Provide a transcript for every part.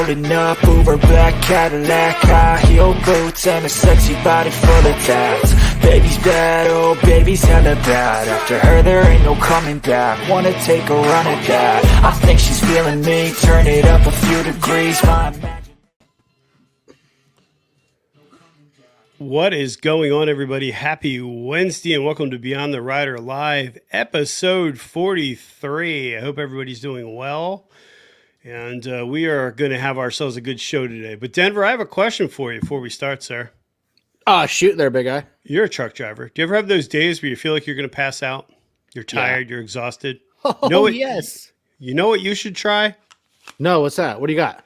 rolling up, Uber black Cadillac, high heel boots and a sexy body full of tats. Baby's bad, oh baby's hella bad. After her there ain't no coming back. Wanna take a run at that. I think she's feeling me, turn it up a few degrees. What is going on, everybody? Happy Wednesday and welcome to Beyond the Rider Live, episode 43. I hope everybody's doing well. And we are going to have ourselves a good show today. But Denver, I have a question for you before we start, sir. Shoot there, big guy. You're a truck driver. Do you ever have those days where you feel like you're going to pass out? You're tired, You're exhausted. Oh, yes. You know what you should try? No, what's that? What do you got?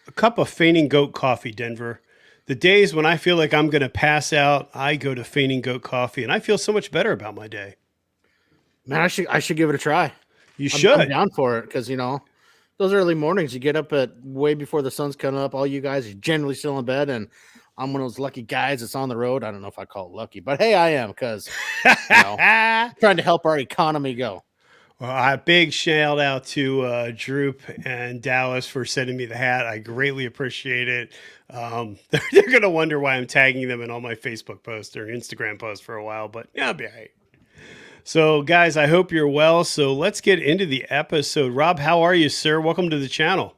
A cup of Fainting Goat coffee, Denver. The days when I feel like I'm going to pass out, I go to Fainting Goat coffee, and I feel so much better about my day. Man, I should give it a try. You should. I'm down for it because, you know, those early mornings, you get up at way before the sun's coming up. All you guys are generally still in bed, and I'm one of those lucky guys that's on the road. I don't know if I call it lucky, but hey, I am because trying to help our economy go. Well, a big shout out to Droop and Dallas for sending me the hat. I greatly appreciate it. They're going to wonder why I'm tagging them in all my Facebook posts or Instagram posts for a while, but yeah, I'll be all right. So, guys, I hope you're well. So let's get into the episode. Rob, how are you, sir? Welcome to the channel.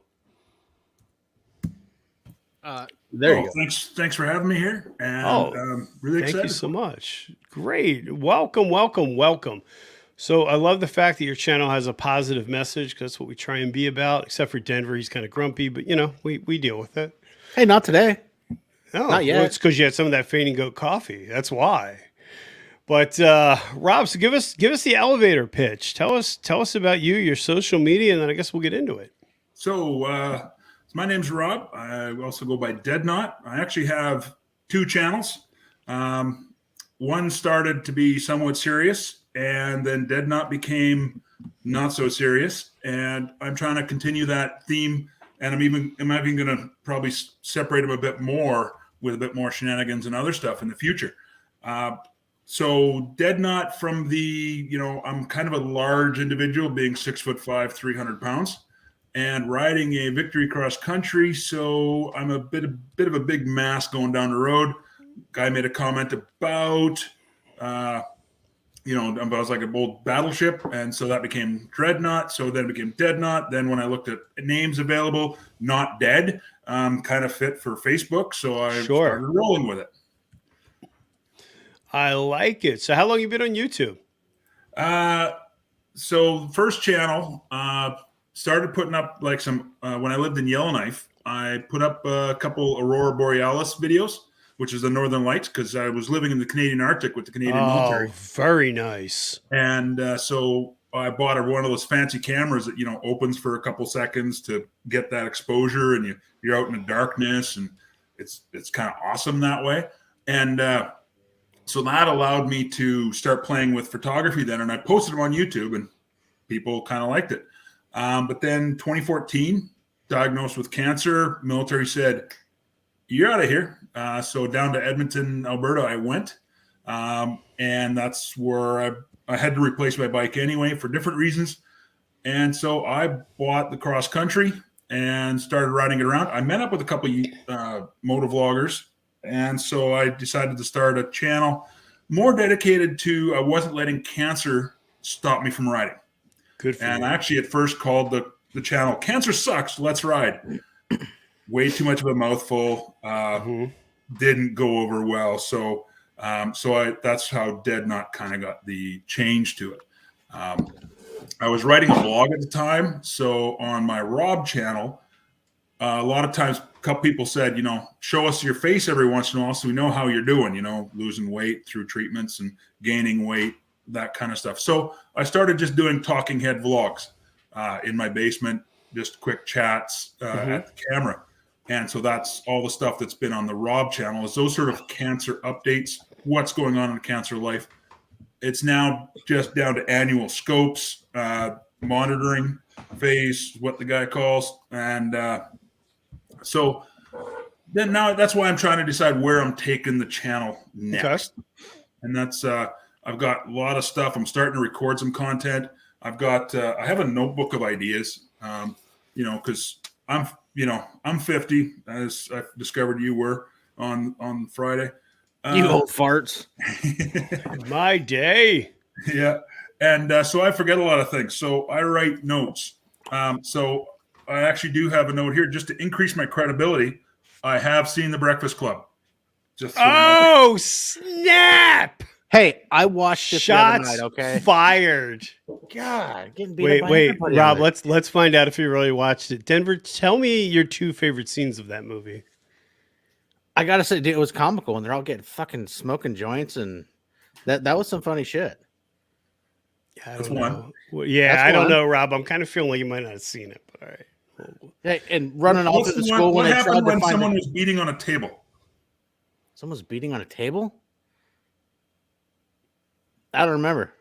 There you go. Thanks for having me here. And really excited. Thank you so much. Great. Welcome. So I love the fact that your channel has a positive message because that's what we try and be about, except for Denver. He's kind of grumpy, but, you know, we deal with it. Hey, not today. Oh, not yet. Well, it's because you had some of that Fainting Goat coffee. That's why. But Rob, so give us the elevator pitch. Tell us about you, your social media, and then I guess we'll get into it. So my name's Rob. I also go by Dead Nought. I actually have two channels. One started to be somewhat serious, and then Dead Nought became not so serious. And I'm trying to continue that theme. And I'm even going to probably separate them a bit more with a bit more shenanigans and other stuff in the future. So Dead Nought from I'm kind of a large individual, being 6'5", 300 pounds, and riding a victory cross country. So I'm a bit of a big mass going down the road. Guy made a comment about, I was like a bold battleship. And so that became Dreadnought. So then it became Dead Nought. Then when I looked at names available, Not Dead, kind of fit for Facebook. So I started rolling with it. I like it. So how long have you been on YouTube? So first channel, started putting up like some, when I lived in Yellowknife, I put up a couple Aurora Borealis videos, which is the Northern Lights, because I was living in the Canadian Arctic with the Canadian military. Very nice. And so I bought one of those fancy cameras that, opens for a couple seconds to get that exposure, and you're out in the darkness, and it's kind of awesome that way. And, so that allowed me to start playing with photography then, and I posted them on YouTube, and people kind of liked it. But then 2014, diagnosed with cancer, military said, "You're out of here." So down to Edmonton, Alberta, I went, and that's where I had to replace my bike anyway for different reasons. And so I bought the cross country and started riding it around. I met up with a couple motovloggers. And so I decided to start a channel more dedicated to, I wasn't letting cancer stop me from riding. Good for And you. I actually at first called the channel "Cancer Sucks, Let's Ride." Way too much of a mouthful. Didn't go over well. So that's how Dead Nought kind of got the change to it. I was writing a blog at the time. So on my Rob channel, a lot of times, a couple people said, show us your face every once in a while so we know how you're doing, losing weight through treatments and gaining weight, that kind of stuff. So I started just doing talking head vlogs in my basement, just quick chats at the camera. And so that's all the stuff that's been on the Rob channel, is those sort of cancer updates, what's going on in cancer life. It's now just down to annual scopes, monitoring phase, what the guy calls. And so then now that's why I'm trying to decide where I'm taking the channel next. Okay. And that's I've got a lot of stuff. I'm starting to record some content. I have a notebook of ideas, Because I'm 50, as I discovered you were on Friday. You old farts. My day. Yeah. And so I forget a lot of things. So I write notes. So I actually do have a note here just to increase my credibility. I have seen The Breakfast Club. Just so Oh, snap! Hey, I watched it the other Shots night, okay? fired. God, getting beat up by Wait, everybody Rob. on it. Let's find out if you really watched it. Denver, tell me your 2 favorite scenes of that movie. I gotta say, dude, it was comical, and they're all getting fucking smoking joints, and that was some funny shit. I That's don't one. know. Well, yeah, That's I don't one. know, Rob. I'm kind of feeling like you might not have seen it, but all right. Hey, and running off What's to the the school one, what when they tried happened to when find someone was beating on a table? someone's beating on a table. I don't remember.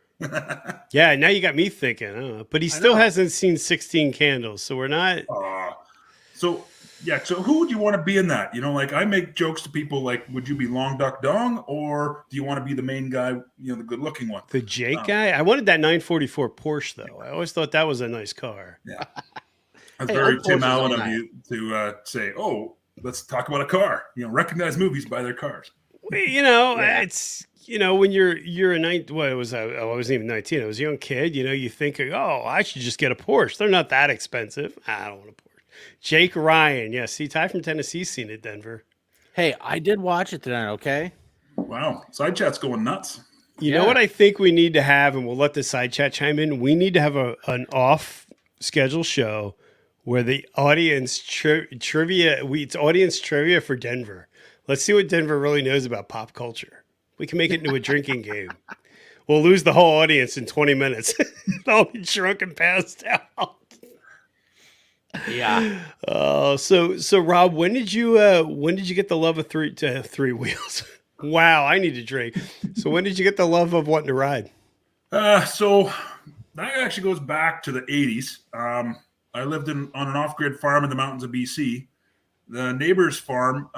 Yeah, now you got me thinking. But he still hasn't seen 16 Candles, so we're not. So who would you want to be in that? Like I make jokes to people like, would you be Long Duck Dong, or do you want to be the main guy, the good looking one? The Jake guy? I wanted that 944 Porsche, though. I always thought that was a nice car. Yeah. That's Hey, very old Tim Porsches Allen are of you to say, oh, let's talk about a car. Recognize movies by their cars. Well, it's when you're a I wasn't even 19. I was a young kid. You think, oh, I should just get a Porsche. They're not that expensive. I don't want a Porsche. Jake Ryan, yeah. See, Ty from Tennessee seen it, Denver. Hey, I did watch it tonight. Okay. Wow, side chat's going nuts. You know what I think we need to have, and we'll let the side chat chime in. We need to have an off schedule show where the audience trivia. It's audience trivia for Denver. Let's see what Denver really knows about pop culture. We can make it into a drinking game. We'll lose the whole audience in 20 minutes. They'll be drunk and passed out. Yeah. So Rob, when did you get the love of three wheels? Wow, I need to drink. So when did you get the love of wanting to ride? So that actually goes back to the 80s. I lived on an off-grid farm in the mountains of BC. The neighbor's farm,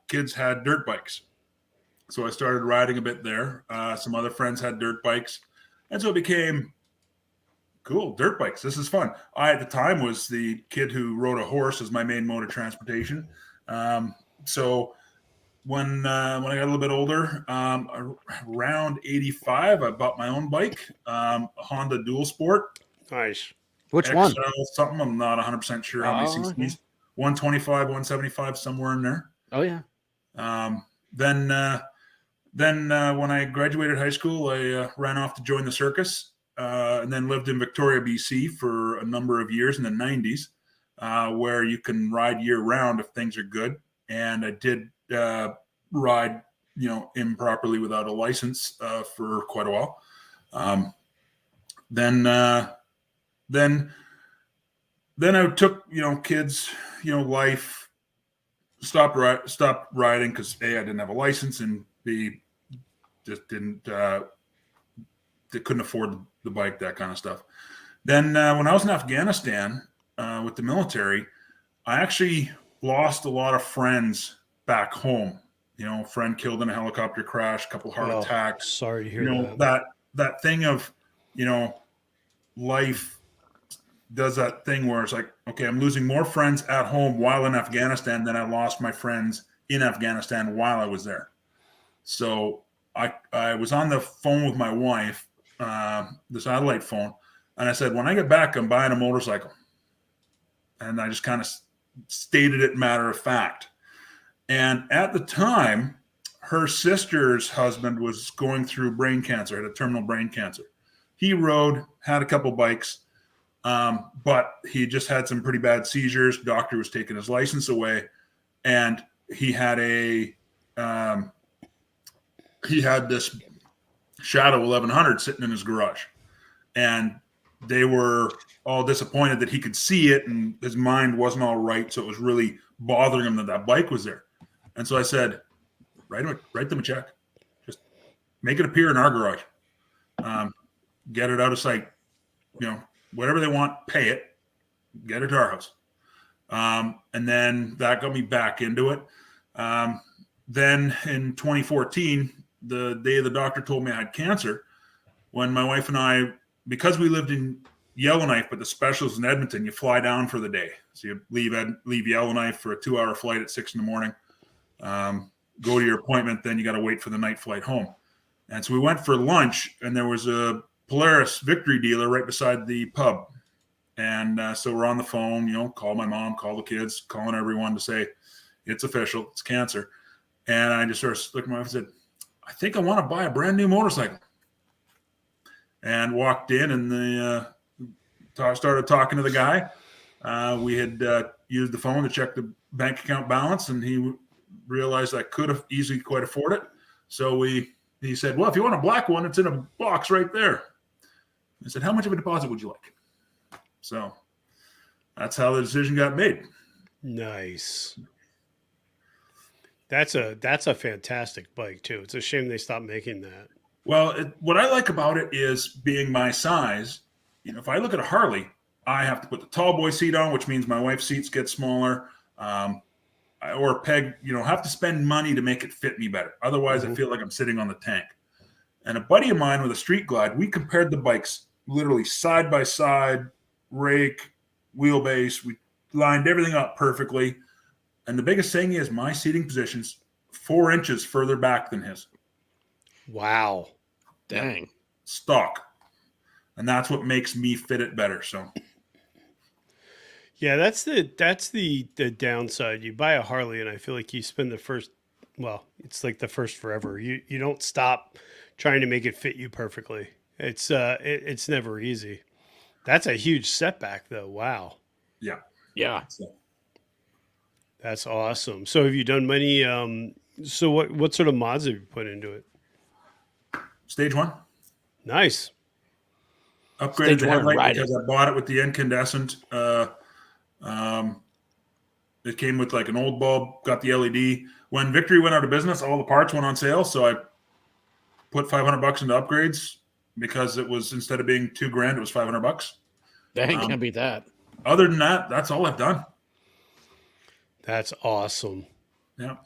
kids had dirt bikes. So I started riding a bit there. Some other friends had dirt bikes. And so it became cool, dirt bikes. This is fun. I, at the time, was the kid who rode a horse as my main mode of transportation. So when I got a little bit older, around 85, I bought my own bike, a Honda Dual Sport. Nice. Which XL one? something. I'm not 100% sure how many cc's. Okay. 125, 175, somewhere in there. Oh yeah. Then when I graduated high school, I ran off to join the circus, and then lived in Victoria, BC for a number of years in the 90s, where you can ride year round if things are good. And I did ride, improperly without a license for quite a while. Then I took, kids, life, stopped riding because A, I didn't have a license, and B, just they couldn't afford the bike, that kind of stuff. Then when I was in Afghanistan with the military, I actually lost a lot of friends back home. A friend killed in a helicopter crash, a couple heart attacks. Sorry to hear that. That thing of, life does that thing where it's like, okay, I'm losing more friends at home while in Afghanistan than I lost my friends in Afghanistan while I was there. So I was on the phone with my wife, the satellite phone, and I said, when I get back, I'm buying a motorcycle. And I just kind of stated it matter of fact. And at the time, her sister's husband was going through brain cancer, had a terminal brain cancer. He rode, had a couple bikes, but he just had some pretty bad seizures. Doctor was taking his license away, and he had this Shadow 1100 sitting in his garage, and they were all disappointed that he could see it, and his mind wasn't all right, so it was really bothering him that bike was there. And so I said, write them a check, just make it appear in our garage, get it out of sight, whatever they want, pay it, get it to our house. And then that got me back into it. Then in 2014, the day the doctor told me I had cancer, when my wife and I, because we lived in Yellowknife, but the specials in Edmonton, you fly down for the day. So you leave Yellowknife for a 2-hour flight at 6 a.m. Go to your appointment, then you got to wait for the night flight home. And so we went for lunch, and there was a Polaris Victory dealer right beside the pub. And so we're on the phone, call my mom, call the kids, calling everyone to say, it's official, it's cancer. And I just sort of looked at my wife and said, I think I want to buy a brand new motorcycle. And walked in, and started talking to the guy. We had used the phone to check the bank account balance, and he realized I could have easily quite afford it. So he said, well, if you want a black one, it's in a box right there. I said, how much of a deposit would you like? So that's how the decision got made. Nice. That's a fantastic bike too. It's a shame they stopped making that. Well, what I like about it is being my size. If I look at a Harley, I have to put the tall boy seat on, which means my wife's seats get smaller. Or a peg, have to spend money to make it fit me better. Otherwise, I feel like I'm sitting on the tank. And a buddy of mine with a Street Glide, we compared the bikes literally side by side, rake, wheelbase. We lined everything up perfectly. And the biggest thing is my seating position's 4 inches further back than his. Wow. Dang. Stock. And that's what makes me fit it better. So yeah, that's the downside. You buy a Harley, and I feel like you spend it's like the first forever. You don't stop trying to make it fit you perfectly. It's never easy. That's a huge setback, though. Wow. Yeah. Yeah. That's awesome. So have you done many? So what sort of mods have you put into it? Stage 1. Nice. Upgraded the headlight because I bought it with the incandescent. It came with like an old bulb, got the LED. When Victory went out of business, all the parts went on sale. So I put $500 into upgrades because it was, instead of being $2,000, it was $500. Dang, can't beat that. Other than that, that's all I've done. That's awesome. Yeah.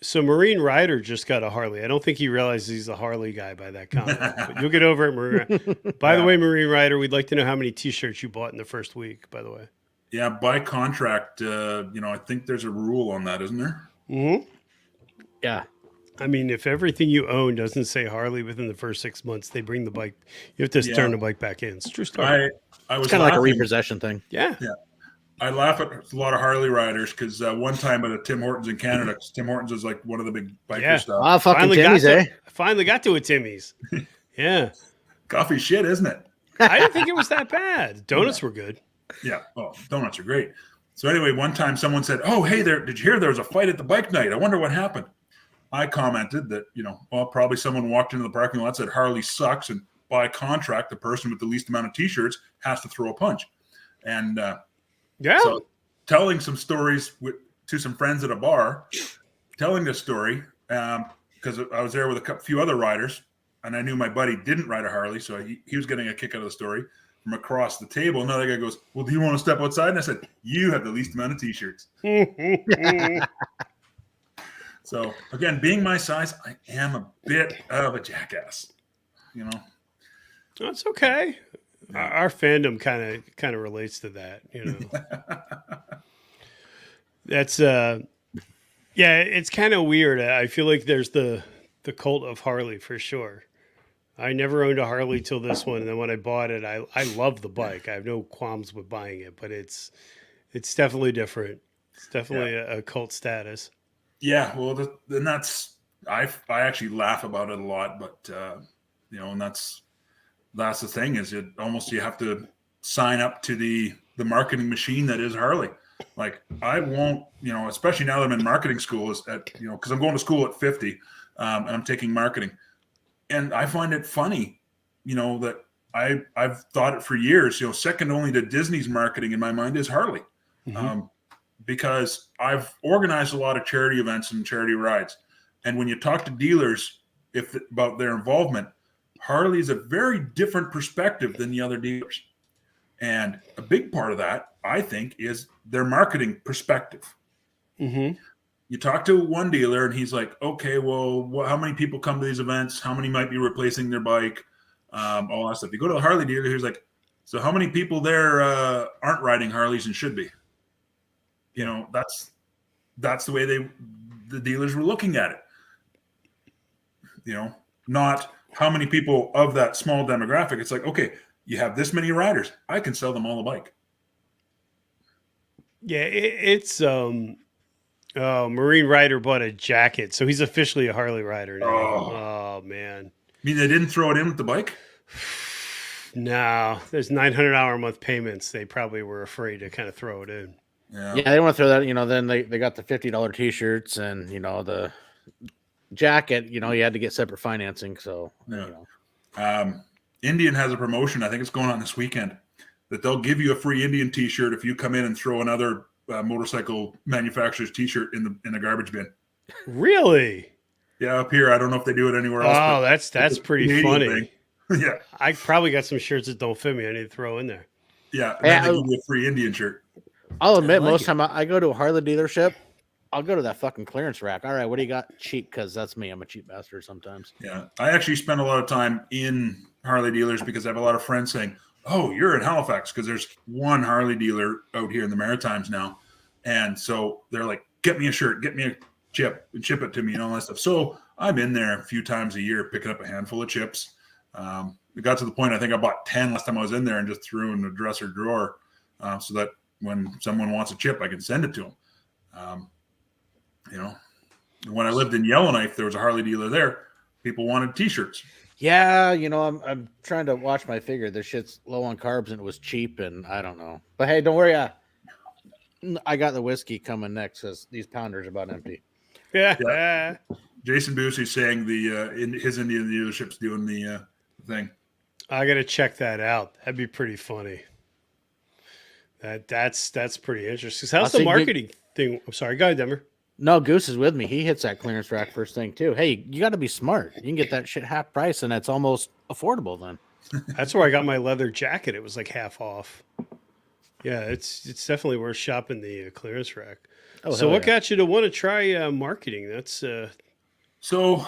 So Marine Rider just got a Harley. I don't think he realizes he's a Harley guy by that comment. But you'll get over it, Marine. By the way, Marine Rider, we'd like to know how many T-shirts you bought in the first week, by the way. Yeah, by contract, I think there's a rule on that, isn't there? Mm-hmm. Yeah. I mean, if everything you own doesn't say Harley within the first 6 months, they bring the bike. You have to turn the bike back in. It's a true story. I was kind of like a repossession thing. Yeah. I laugh at a lot of Harley riders because one time at a Tim Hortons in Canada, 'cause Tim Hortons is like one of the big biker stuff. Ah, fucking Timmy's, I finally got to a Timmy's. Yeah. Coffee shit, isn't it? I didn't think it was that bad. Donuts were good. Yeah. Oh, donuts are great. So anyway, one time someone said, oh, hey, did you hear there was a fight at the bike night? I wonder what happened. I commented that, probably someone walked into the parking lot, said Harley sucks, and by contract, the person with the least amount of T-shirts has to throw a punch. And so telling some stories to some friends at a bar, telling this story, because I was there with a few other riders, and I knew my buddy didn't ride a Harley, so he was getting a kick out of the story. From across the table, another guy goes, well, do you want to step outside? And I said, you have the least amount of T-shirts. So again, being my size, I am a bit of a jackass, That's okay. Our fandom kind of relates to that, That's it's kind of weird. I feel like there's the cult of Harley for sure. I never owned a Harley till this one, and then when I bought it, I love the bike. I have no qualms with buying it, but it's definitely different. It's definitely a cult status. Yeah, well, and that's I actually laugh about it a lot, but and that's the thing is you have to sign up to the marketing machine that is Harley. Like I won't, especially now that I'm in marketing school, because I'm going to school at 50, and I'm taking marketing. And I find it funny, that I've thought it for years, second only to Disney's marketing in my mind is Harley. Mm-hmm. Because I've organized a lot of charity events and charity rides. And when you talk to dealers about their involvement, Harley is a very different perspective than the other dealers. And a big part of that, I think, is their marketing perspective. Mm-hmm. You talk to one dealer and he's like, okay, well, how many people come to these events? How many might be replacing their bike? All that stuff. You go to the Harley dealer, he's like, So how many people there aren't riding Harleys and should be? You know, that's the way the dealers were looking at it. You know, not how many people of that small demographic. It's like, okay, you have this many riders. I can sell them all a bike. Yeah, it's Marine Rider bought a jacket, so he's officially a Harley rider now. Oh man. I mean, they didn't throw it in with the bike? No, there's $900 a month payments. They probably were afraid to kind of throw it in. Yeah, they don't want to throw that. You know, then they got the $50 T-shirts and you know the jacket. You know, you had to get separate financing. So yeah. You know. Indian has a promotion. I think it's going on this weekend that they'll give you a free Indian T-shirt if you come in and throw another motorcycle manufacturer's T-shirt in the garbage bin. Really? Yeah, up here. I don't know if they do it anywhere else. Oh, that's pretty funny. Yeah, I probably got some shirts that don't fit me. I need to throw in there. Yeah, and then they give you a free Indian shirt. I'll admit, most time I go to a Harley dealership, I'll go to that fucking clearance rack. All right, what do you got? Cheap, because that's me. I'm a cheap bastard sometimes. Yeah, I actually spend a lot of time in Harley dealers because I have a lot of friends saying, "Oh, you're in Halifax," because there's one Harley dealer out here in the Maritimes now, and so they're like, "Get me a shirt, get me a chip, and ship it to me," and all that stuff. So I'm in there a few times a year picking up a handful of chips. It got to the point I think I bought 10 last time I was in there and just threw in the dresser drawer so that when someone wants a chip, I can send it to them. You know, when I lived in Yellowknife, there was a Harley dealer there. People wanted T-shirts. Yeah, you know, I'm trying to watch my figure. This shit's low on carbs and it was cheap, and I don't know. But hey, don't worry. I got the whiskey coming next because these pounders are about empty. Yeah. Jason Busey's saying his Indian dealership's doing the thing. I gotta check that out. That'd be pretty funny. That's pretty interesting. How's the marketing thing? I'm sorry, go ahead, Denver. No, Goose is with me. He hits that clearance rack first thing too. Hey, you got to be smart. You can get that shit half price, and that's almost affordable then. That's where I got my leather jacket. It was like half off. Yeah, it's definitely worth shopping the clearance rack. Oh, so what got you to want to try marketing? That's So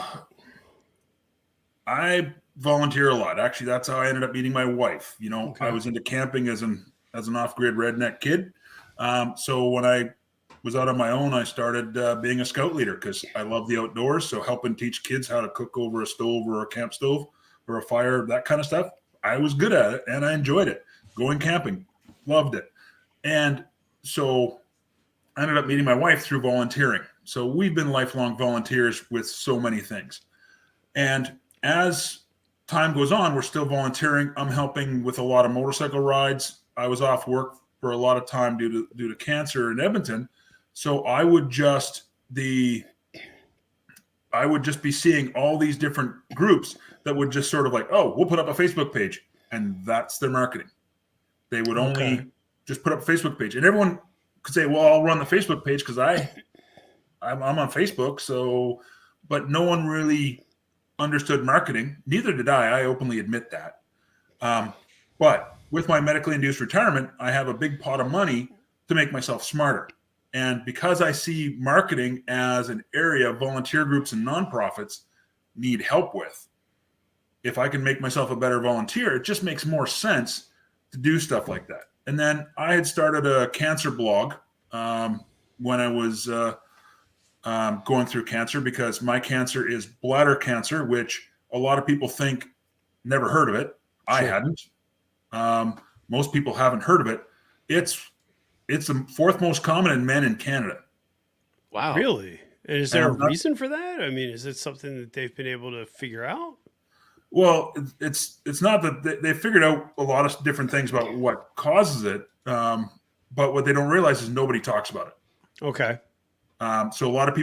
I volunteer a lot. Actually, that's how I ended up meeting my wife. You know, okay. I was into camping as an off-grid redneck kid. So when I was out on my own, I started being a scout leader because I love the outdoors. So helping teach kids how to cook over a stove or a camp stove or a fire, that kind of stuff. I was good at it and I enjoyed it. Going camping, loved it. And so I ended up meeting my wife through volunteering. So we've been lifelong volunteers with so many things. And as time goes on, we're still volunteering. I'm helping with a lot of motorcycle rides. I was off work for a lot of time due to cancer in Edmonton. So I would just be seeing all these different groups that would just sort of like, oh, we'll put up a Facebook page, and that's their marketing. They would only just put up a Facebook page, and everyone could say, well, I'll run the Facebook page because I'm on Facebook. So, but no one really understood marketing. Neither did I. I openly admit that. But with my medically induced retirement, I have a big pot of money to make myself smarter. And because I see marketing as an area volunteer groups and nonprofits need help with, if I can make myself a better volunteer, it just makes more sense to do stuff like that. And then I had started a cancer blog when I was going through cancer, because my cancer is bladder cancer, which a lot of people think never heard of it. Sure. I hadn't. Most people haven't heard of it. It's the fourth most common in men in Canada. Wow. Really? And is there a reason for that? I mean, is it something that they've been able to figure out? Well, it's not that they figured out a lot of different things about what causes it. But what they don't realize is nobody talks about it. Okay. So a lot of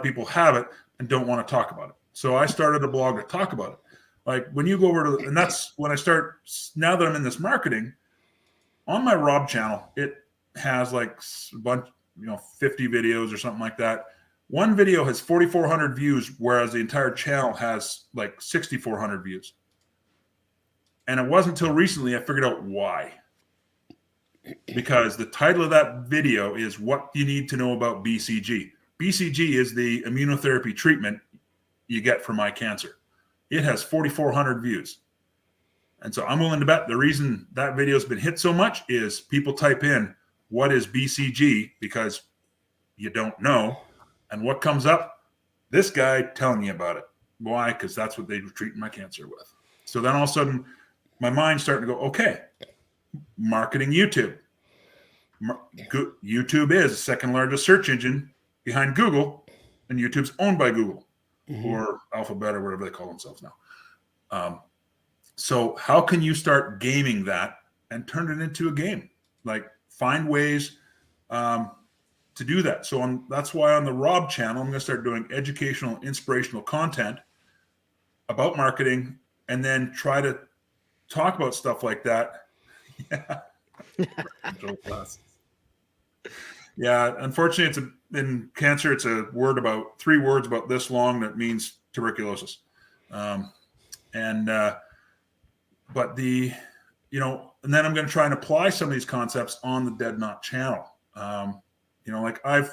people have it and don't want to talk about it. So I started a blog to talk about it. Like when you go over to, and that's when I start, now that I'm in this marketing, on my Rob channel, it has like a bunch, 50 videos or something like that. One video has 4,400 views, whereas the entire channel has like 6,400 views. And it wasn't until recently I figured out why. Because the title of that video is What You Need to Know About BCG. BCG is the immunotherapy treatment you get for my cancer. It has 4,400 views. And so I'm willing to bet the reason that video has been hit so much is people type in, what is BCG? Because you don't know. And what comes up? This guy telling you about it. Why? Because that's what they were treating my cancer with. So then all of a sudden, my mind's starting to go, okay, marketing YouTube. YouTube is the second largest search engine behind Google, and YouTube's owned by Google or Alphabet or whatever they call themselves now. So how can you start gaming that and turn it into a game? Like find ways to do that. So that's why on the Rob channel, I'm going to start doing educational, inspirational content about marketing, and then try to talk about stuff like that. Yeah, unfortunately, in cancer, it's a word about 3 words about this long that means tuberculosis. But and then I'm going to try and apply some of these concepts on the Dead Nought channel. Like I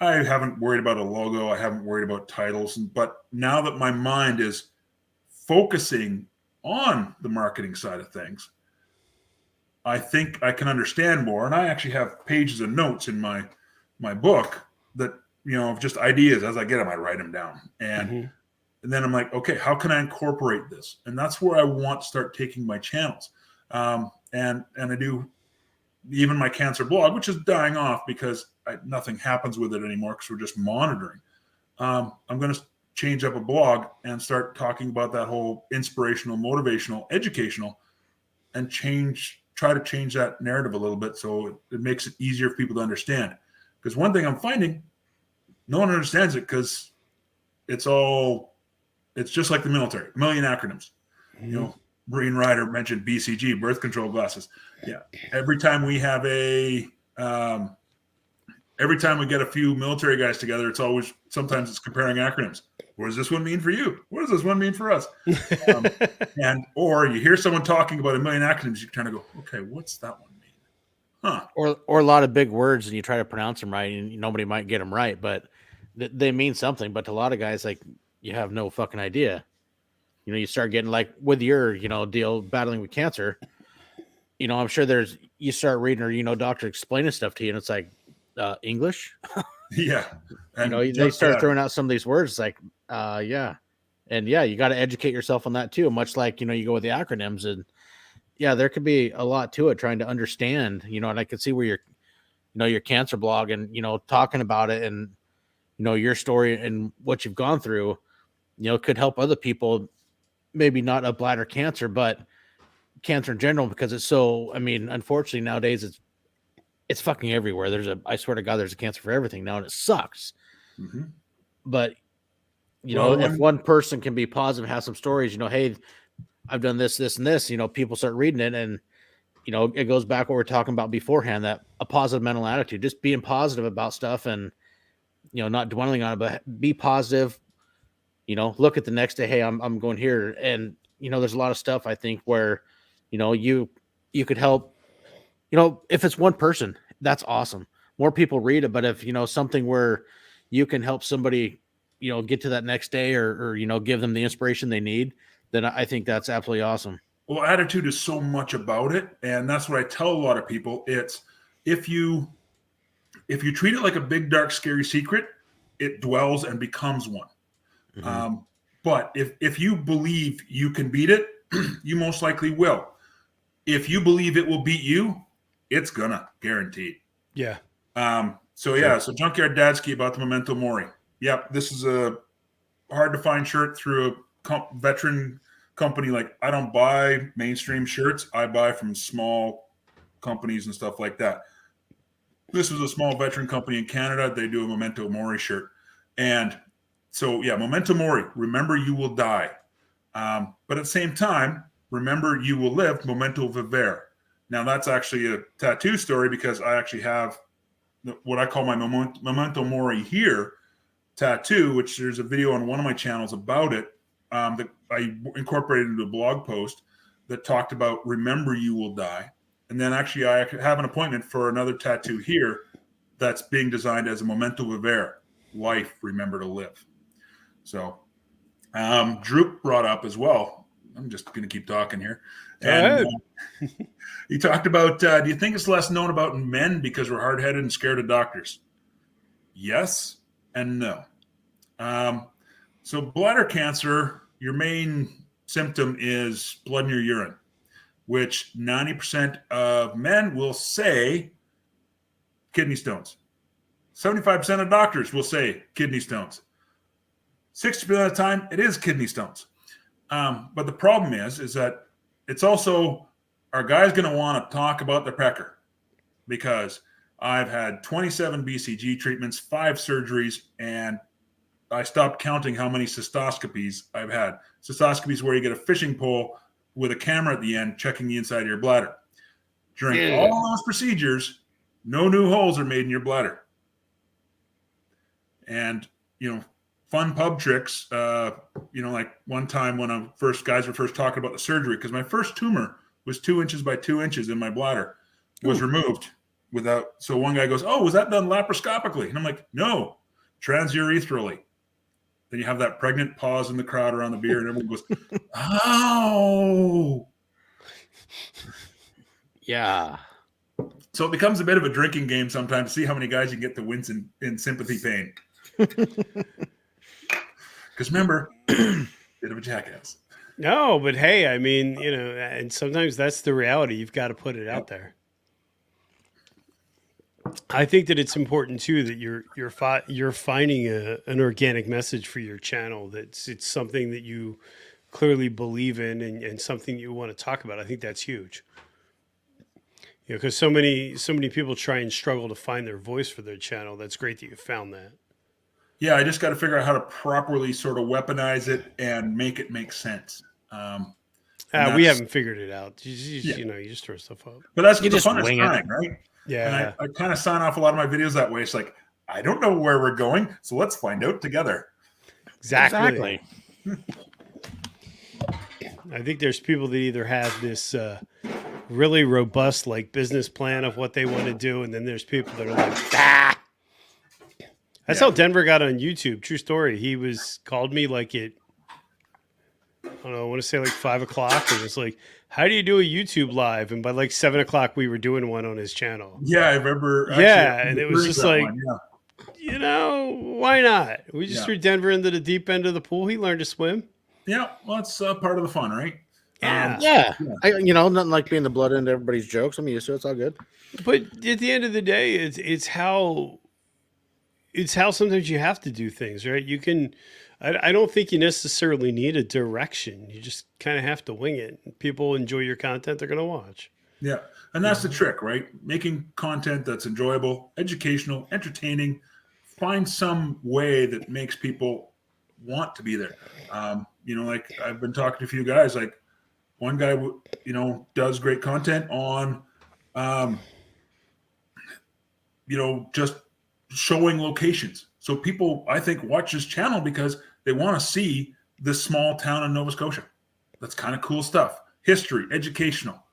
haven't worried about a logo. I haven't worried about titles. But now that my mind is focusing on the marketing side of things, I think I can understand more. And I actually have pages of notes in my book that, just ideas as I get them, I write them down. And then I'm like, okay, how can I incorporate this? And that's where I want to start taking my channels. And I do even my cancer blog, which is dying off because nothing happens with it anymore because we're just monitoring. I'm going to change up a blog and start talking about that whole inspirational, motivational, educational, and try to change that narrative a little bit so it makes it easier for people to understand. Because one thing I'm finding, no one understands it because it's just like the military, a million acronyms. Marine Rider mentioned BCG, birth control glasses. Yeah. Every time we get a few military guys together, sometimes it's comparing acronyms. What does this one mean for you? What does this one mean for us? Or you hear someone talking about a million acronyms, you kind of go, okay, what's that one mean? Huh. Or a lot of big words and you try to pronounce them right and nobody might get them right, but they mean something. But to a lot of guys, like, you have no fucking idea. You start getting like with your, deal battling with cancer, I'm sure you start reading or, doctor explaining stuff to you and it's like, English. Yeah. And they start throwing out some of these words. It's like, yeah. And yeah, you got to educate yourself on that too. Much like, you go with the acronyms and yeah, there could be a lot to it trying to understand, and I could see where your cancer blog and, talking about it and, your story and what you've gone through, could help other people, maybe not a bladder cancer, but cancer in general, because it's so, unfortunately nowadays it's fucking everywhere. I swear to God, there's a cancer for everything now and it sucks. But, if one person can be positive, have some stories, hey, I've done this, this, and this, people start reading it and, it goes back what we were talking about beforehand, that a positive mental attitude, just being positive about stuff and, not dwelling on it, but be positive, look at the next day. Hey, I'm going here. And, there's a lot of stuff I think where, you could help, if it's one person, that's awesome. More people read it. But if, something where you can help somebody, get to that next day or, give them the inspiration they need, then I think that's absolutely awesome. Well, attitude is so much about it. And that's what I tell a lot of people. It's if you treat it like a big, dark, scary secret, it dwells and becomes one. But if you believe you can beat it, you most likely will. If you believe it will beat you, it's gonna, guaranteed. Yeah. So Junkyard Dadsky about the Memento Mori. Yep, this is a hard to find shirt through a veteran company. Like, I don't buy mainstream shirts. I buy from small companies and stuff like that. This was a small veteran company in Canada. They do a Memento Mori shirt. And so, yeah, Memento Mori, remember you will die. But at the same time, remember you will live, Memento Vivere. Now, that's actually a tattoo story because I actually have what I call my Memento Mori here tattoo, which there's a video on one of my channels about it that I incorporated into a blog post that talked about remember you will die. And then actually I have an appointment for another tattoo here that's being designed as a Memento Vivere, life, remember to live. So Droop brought up as well, I'm just going to keep talking here. Go And ahead. he talked about, do you think it's less known about men because we're hard-headed and scared of doctors? Yes and no. So bladder cancer, your main symptom is blood in your urine, which 90% of men will say kidney stones. 75% of doctors will say kidney stones. 60% of the time, it is kidney stones. But the problem is that it's also, our guy's going to want to talk about the pecker, because I've had 27 BCG treatments, 5 surgeries, and I stopped counting how many cystoscopies I've had. Cystoscopies where you get a fishing pole with a camera at the end checking the inside of your bladder. During all those procedures, no new holes are made in your bladder. And, fun pub tricks, like one time when guys were first talking about the surgery, because my first tumor was 2 inches by 2 inches in my bladder, was removed without. So one guy goes, "Oh, was that done laparoscopically?" And I'm like, "No, transurethral." Then you have that pregnant pause in the crowd around the beer, and everyone goes, "Oh." Yeah. So it becomes a bit of a drinking game sometimes to see how many guys you can get to wince in sympathy pain. Because remember, bit of a jackass. No, but hey, I mean, and sometimes that's the reality. You've got to put it out there. I think that it's important too that you're finding an organic message for your channel. It's something that you clearly believe in and something you want to talk about. I think that's huge. Because so many people try and struggle to find their voice for their channel. That's great that you found that. Yeah, I just got to figure out how to properly sort of weaponize it and make it make sense. We haven't figured it out. You just throw stuff up. But that's You the just funnest wing time, right? Yeah. And I kind of sign off a lot of my videos that way. It's like, I don't know where we're going, so let's find out together. Exactly. I think there's people that either have this really robust business plan of what they want to do, and then there's people that are like, ah. That's how Denver got on YouTube. True story. He called me I want to say 5 o'clock, and it's like, how do you do a YouTube live? And by 7 o'clock, we were doing one on his channel. Yeah, I remember. And it was just why not? We just threw Denver into the deep end of the pool. He learned to swim. Yeah, well, that's part of the fun, right? Yeah. Nothing like being the blood end of everybody's jokes. I'm used to it. It's all good. But at the end of the day, it's how sometimes you have to do things, right? You can. I don't think you necessarily need a direction. You just kind of have to wing it. People enjoy your content, they're going to watch. Yeah, and that's the trick, right? Making content that's enjoyable, educational, entertaining. Find some way that makes people want to be there. I've been talking to a few guys. One guy, does great content on, just showing locations. So people, I think, watch his channel because they want to see this small town in Nova Scotia. That's kind of cool stuff. History, educational.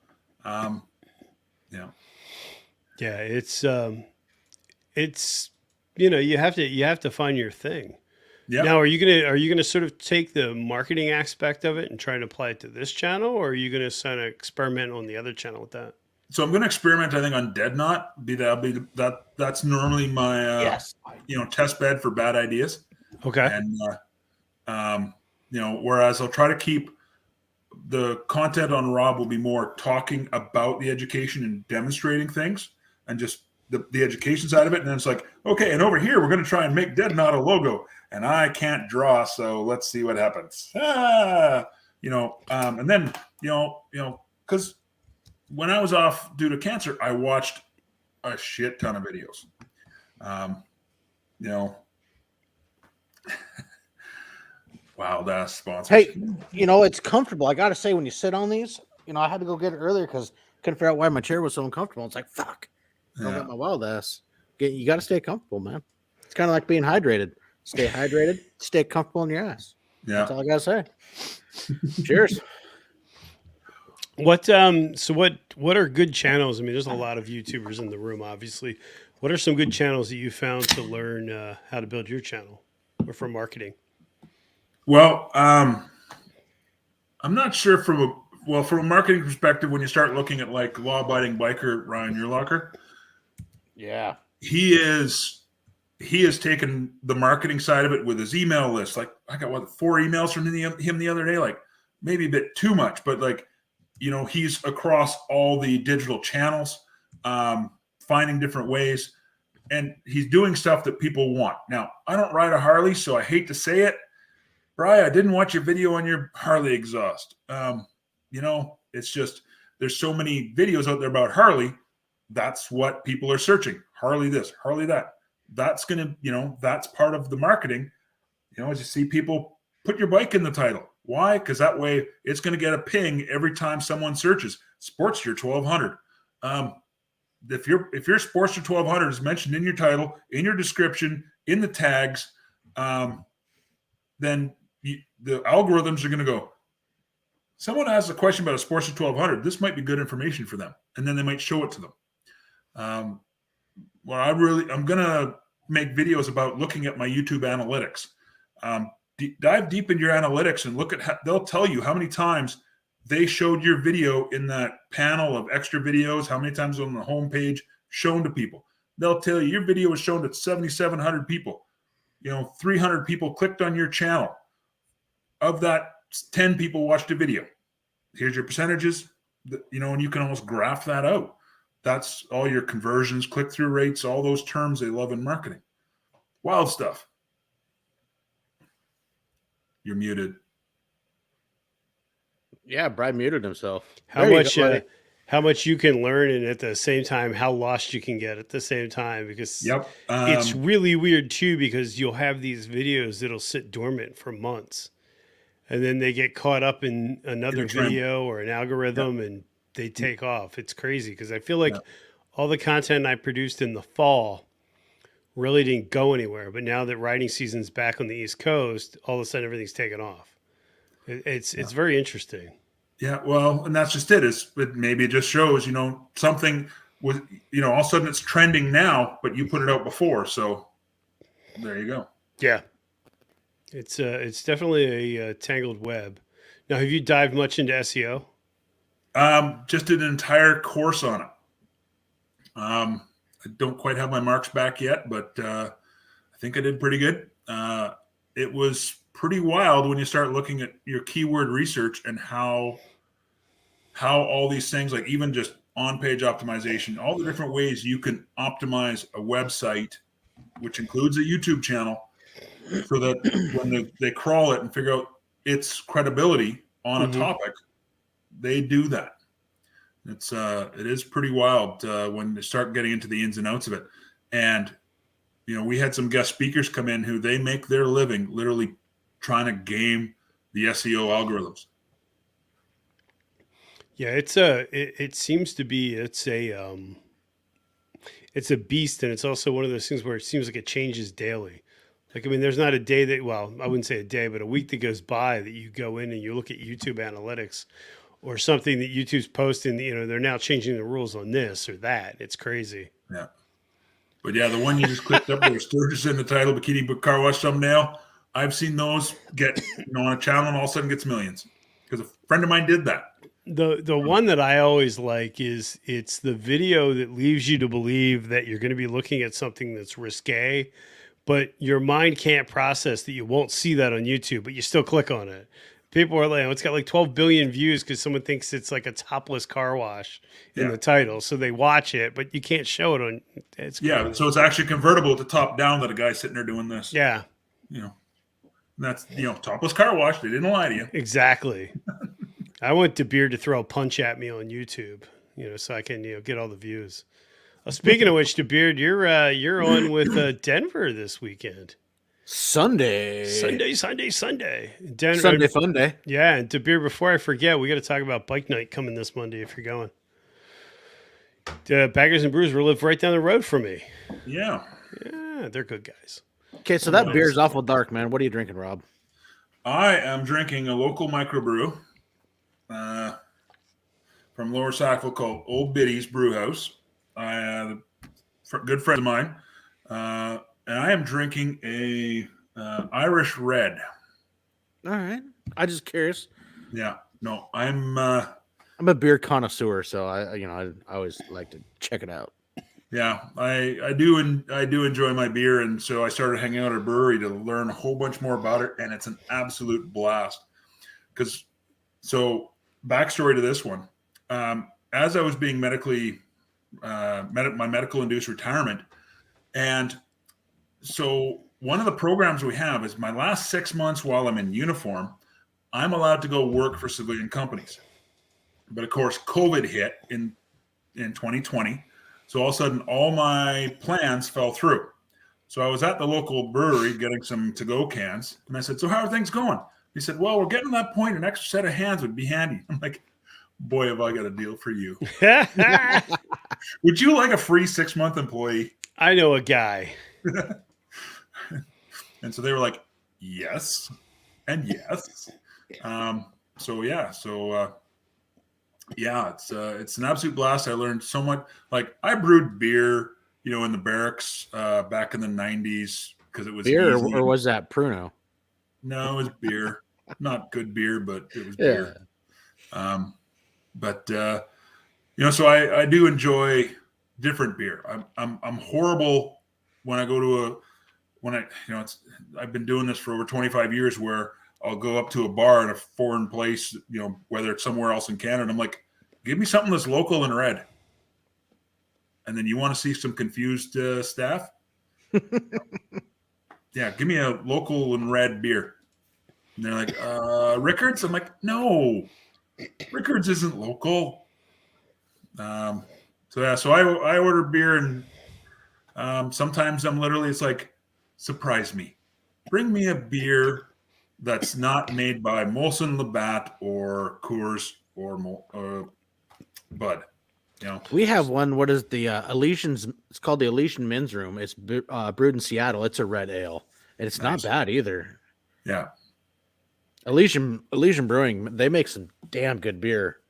Yeah, it's you have to find your thing. Yeah. Now, are you gonna sort of take the marketing aspect of it and try to apply it to this channel, or are you gonna kind of experiment on the other channel with that? So I'm going to experiment, I think, on Dead Nought. That's normally my test bed for bad ideas. Okay. And whereas I'll try to keep the content on Rob will be more talking about the education and demonstrating things and just the education side of it. And then it's like, okay, and over here we're going to try and make Dead Nought a logo, and I can't draw, so let's see what happens. And then because when I was off due to cancer, I watched a shit ton of videos. Wild ass sponsors. Hey, it's comfortable. I got to say, when you sit on these, I had to go get it earlier because couldn't figure out why my chair was so uncomfortable. It's like, fuck. I don't got my wild ass. You got to stay comfortable, man. It's kind of like being hydrated. Stay hydrated, stay comfortable in your ass. Yeah. That's all I got to say. Cheers. What are good channels? I mean, there's a lot of YouTubers in the room, obviously. What are some good channels that you found to learn how to build your channel or for marketing? Well, I'm not sure from a marketing perspective, when you start looking at like law-abiding biker Ryan Urlacher, Yeah. he has taken the marketing side of it with his email list. Like I got 4 emails from him the other day, like maybe a bit too much, but like, he's across all the digital channels, finding different ways, and he's doing stuff that people want. Now, I don't ride a Harley, so I hate to say it. Brian, I didn't watch your video on your Harley exhaust. It's just, there's so many videos out there about Harley. That's what people are searching. Harley this, Harley that. That's going to, that's part of the marketing. As you see people put your bike in the title. Why? Because that way it's going to get a ping every time someone searches Sportster 1200. If your Sportster 1200 is mentioned in your title, in your description, in the tags, then the algorithms are going to go, someone asks a question about a Sportster 1200. This might be good information for them. And then they might show it to them. I'm going to make videos about looking at my YouTube analytics. Dive deep into your analytics and look at they'll tell you how many times they showed your video in that panel of extra videos, how many times on the homepage shown to people. They'll tell you your video was shown to 7,700 people. 300 people clicked on your channel. Of that, 10 people watched a video. Here's your percentages, and you can almost graph that out. That's all your conversions, click-through rates, all those terms they love in marketing. Wild stuff. You're muted. Yeah, Brad muted himself. How much you can learn, and at the same time, how lost you can get at the same time, because it's really weird too, because you'll have these videos that'll sit dormant for months, and then they get caught up in another video or an algorithm, and they take off. It's crazy, because I feel like all the content I produced in the fall really didn't go anywhere, but now that riding season's back on the East Coast, all of a sudden everything's taken off. It's very interesting. Yeah, well, and that's just it. Maybe it just shows, something was, all of a sudden it's trending now, but you put it out before, so there you go. Yeah, it's definitely a tangled web. Now, have you dived much into SEO? Just did an entire course on it. I don't quite have my marks back yet, but I think I did pretty good. It was pretty wild when you start looking at your keyword research and how all these things, like even just on-page optimization, all the different ways you can optimize a website, which includes a YouTube channel, so that when they crawl it and figure out its credibility on a topic, they do that. It is pretty wild when they start getting into the ins and outs of it. And, we had some guest speakers come in who they make their living literally trying to game the SEO algorithms. Yeah, it seems to be, it's a beast, and it's also one of those things where it seems like it changes daily. Like, I mean, there's not a day that, well, I wouldn't say a day, but a week that goes by that you go in and you look at YouTube analytics or something that YouTube's posting, they're now changing the rules on this or that. It's crazy. Yeah. But yeah, the one you just clicked up where Sturgis in the title, bikini car wash thumbnail, I've seen those get, on a channel and all of a sudden gets millions. Because a friend of mine did that. The one that I always like is it's the video that leaves you to believe that you're going to be looking at something that's risque, but your mind can't process that you won't see that on YouTube, but you still click on it. People are like, it's got like 12 billion views because someone thinks it's like a topless car wash in the title. So they watch it, but you can't show it on. So it's actually convertible to top down that a guy's sitting there doing this. Yeah. That's, topless car wash. They didn't lie to you. Exactly. I want DeBeard to throw a punch at me on YouTube, so I can, get all the views. Speaking of which, DeBeard, you're on with Denver this weekend. Sunday. Denver, Sunday fun day. Yeah, and DeBeard, before I forget, we got to talk about Bike Night coming this Monday if you're going. Baggers and Brews will live right down the road from me. Yeah. Yeah, they're good guys. Okay, so that beer's awful dark, man. What are you drinking, Rob? I am drinking a local microbrew from Lower Sackville called Old Biddy's Brew House. A good friend of mine. And I am drinking a Irish Red. All right. I'm just curious. Yeah. No, I'm a beer connoisseur, so I always like to check it out. yeah, I do and I do enjoy my beer, and so I started hanging out at a brewery to learn a whole bunch more about it, and it's an absolute blast. Because so backstory to this one, as I was being medically my medical induced retirement, and so one of the programs we have is my last 6 months while I'm in uniform, I'm allowed to go work for civilian companies. But of course, COVID hit in 2020. So all of a sudden, all my plans fell through. So I was at the local brewery getting some to-go cans. And I said, so how are things going? He said, well, we're getting to that point. An extra set of hands would be handy. I'm like, boy, have I got a deal for you. Would you like a free 6-month employee? I know a guy. And so they were like, yes, and yes. It's an absolute blast. I learned so much. Like I brewed beer, in the barracks back in the 90s because it was beer, easy. or was that Pruno? No, it was beer. Not good beer, but it was beer. So I do enjoy different beer. I'm horrible when I go to I've been doing this for over 25 years where I'll go up to a bar in a foreign place, whether it's somewhere else in Canada. I'm like, give me something that's local and red. And then you want to see some confused staff? Yeah, give me a local and red beer. And they're like, Rickards? I'm like, no, Rickards isn't local. So I order beer, and sometimes it's like, surprise me. Bring me a beer that's not made by Molson Labatt or Coors or Bud. We have one. What is the Elysian's? It's called the Elysian Men's Room. It's brewed in Seattle. It's a red ale, and it's not bad either. Yeah, Elysian Brewing. They make some damn good beer.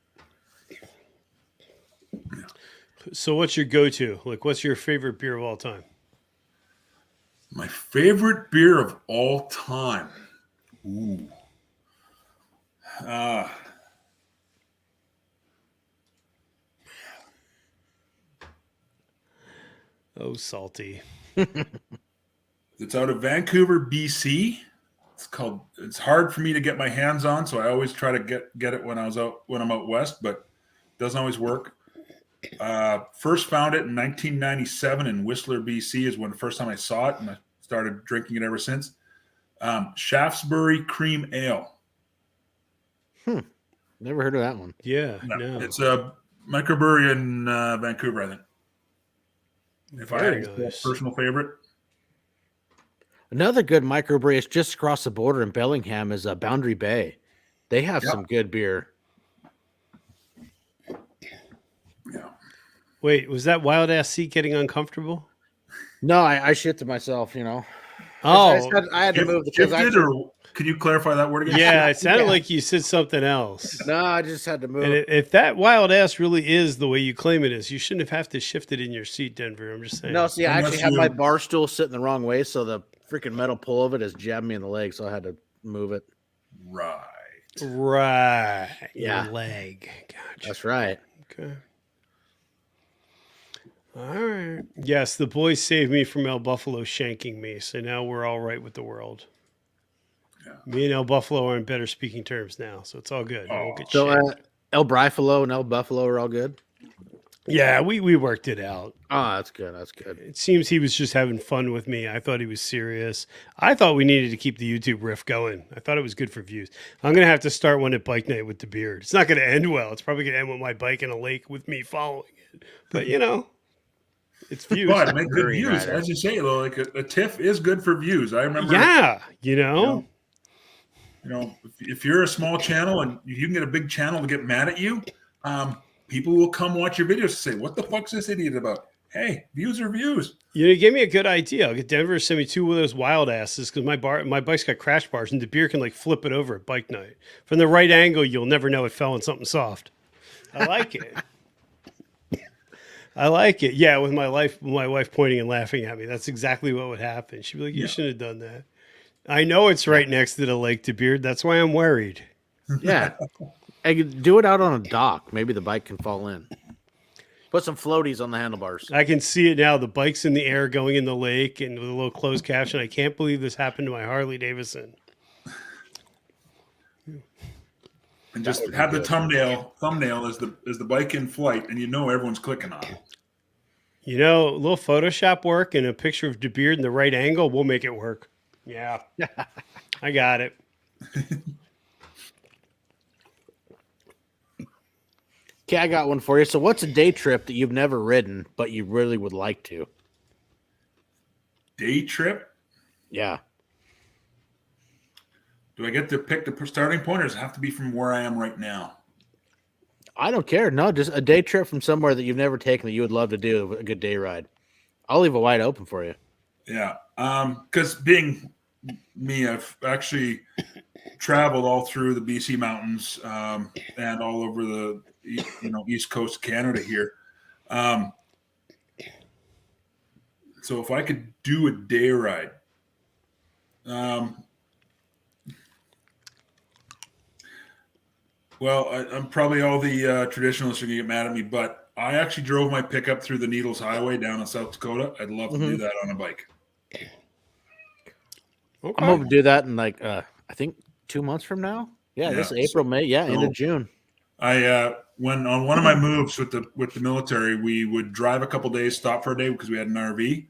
So, what's your go-to? Like, what's your favorite beer of all time? My favorite beer of all time. Ooh. Oh, salty. It's out of Vancouver, BC. It's hard for me to get my hands on, so I always try to get it when I'm out west, but it doesn't always work. First found it in 1997 in Whistler, BC is when the first time I saw it, and I started drinking it ever since. Shaftesbury Cream Ale. Never heard of that one. Yeah, no. It's a microbrewery in Vancouver, I think. If I had a personal favorite. Another good microbrewery is just across the border in Bellingham is Boundary Bay. They have some good beer. Yeah. Wait, was that wild ass seat getting uncomfortable? No, I shit to myself, Oh, I had to move because can you clarify that word again? Yeah, it sounded like you said something else. No, I just had to move. And if that wild ass really is the way you claim it is, you shouldn't have to shift it in your seat, Denver. I'm just saying. No, see, I actually have my bar stool sitting the wrong way, so the freaking metal pull of it is jabbing me in the leg, so I had to move it. Right. Yeah. Your leg. Gotcha. That's right. Okay. All right. Yes, the boys saved me from El Buffalo shanking me, so now we're all right with the world. Yeah. Me and El Buffalo are in better speaking terms now, so it's all good. So El Buffalo and El Buffalo are all good? Yeah, we worked it out. Oh, that's good. That's good. It seems he was just having fun with me. I thought he was serious. I thought we needed to keep the YouTube riff going. I thought it was good for views. I'm going to have to start one at bike night with the beard. It's not going to end well. It's probably going to end with my bike in a lake with me following it. But, it's views. But make good views. As you say, though, like a TIFF is good for views. I remember. Yeah, if you're a small channel and you can get a big channel to get mad at you, people will come watch your videos and say, "What the fuck's this idiot about?" Hey, views are views. You gave me a good idea. I'll get Denver to send me 2 of those wild asses because my bike's got crash bars and the beer can flip it over at bike night. From the right angle, you'll never know it fell on something soft. I like it. I like it. Yeah, with my wife pointing and laughing at me. That's exactly what would happen. She'd be like, you shouldn't have done that. I know it's right next to the lake to beard. That's why I'm worried. Yeah. Do it out on a dock. Maybe the bike can fall in. Put some floaties on the handlebars. I can see it now. The bike's in the air going in the lake, and with a little closed caption. I can't believe this happened to my Harley-Davidson. And just have the thumbnail is the bike in flight, and you know everyone's clicking on it. You know, a little Photoshop work and a picture of DeBeard in the right angle, we'll make it work. Yeah. I got it. Okay, I got one for you. So what's a day trip that you've never ridden, but you really would like to? Day trip? Yeah. Do I get to pick the starting point, or does it have to be from where I am right now? I don't care. No, just a day trip from somewhere that you've never taken that you would love to do a good day ride. I'll leave it wide open for you. Yeah. Because being me, I've actually traveled all through the BC mountains and all over the east coast of Canada here. So if I could do a day ride, well, I'm probably all the traditionalists are going to get mad at me, but I actually drove my pickup through the Needles Highway down in South Dakota. I'd love to do that on a bike. Okay. I'm hoping to do that in like I think 2 months from now. Yeah, this is April, May. Yeah, end of June. I when on one of my moves with the military, we would drive a couple days, stop for a day because we had an RV,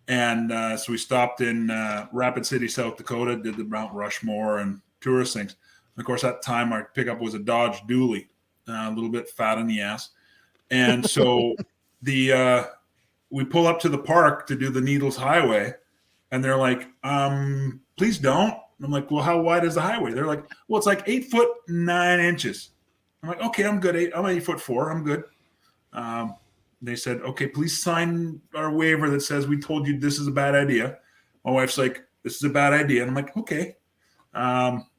and so we stopped in Rapid City, South Dakota, did the Mount Rushmore and tourist things. And of course, at the time, our pickup was a Dodge Dually, a little bit fat in the ass, and so we pull up to the park to do the Needles Highway, and they're like, "Please don't." And I'm like, "Well, how wide is the highway?" They're like, "Well, it's like 8 foot 9 inches." I'm like, "Okay, I'm good. I'm 8'4". I'm good. They said, "Okay, please sign our waiver that says we told you this is a bad idea." My wife's like, "This is a bad idea," and I'm like, "Okay."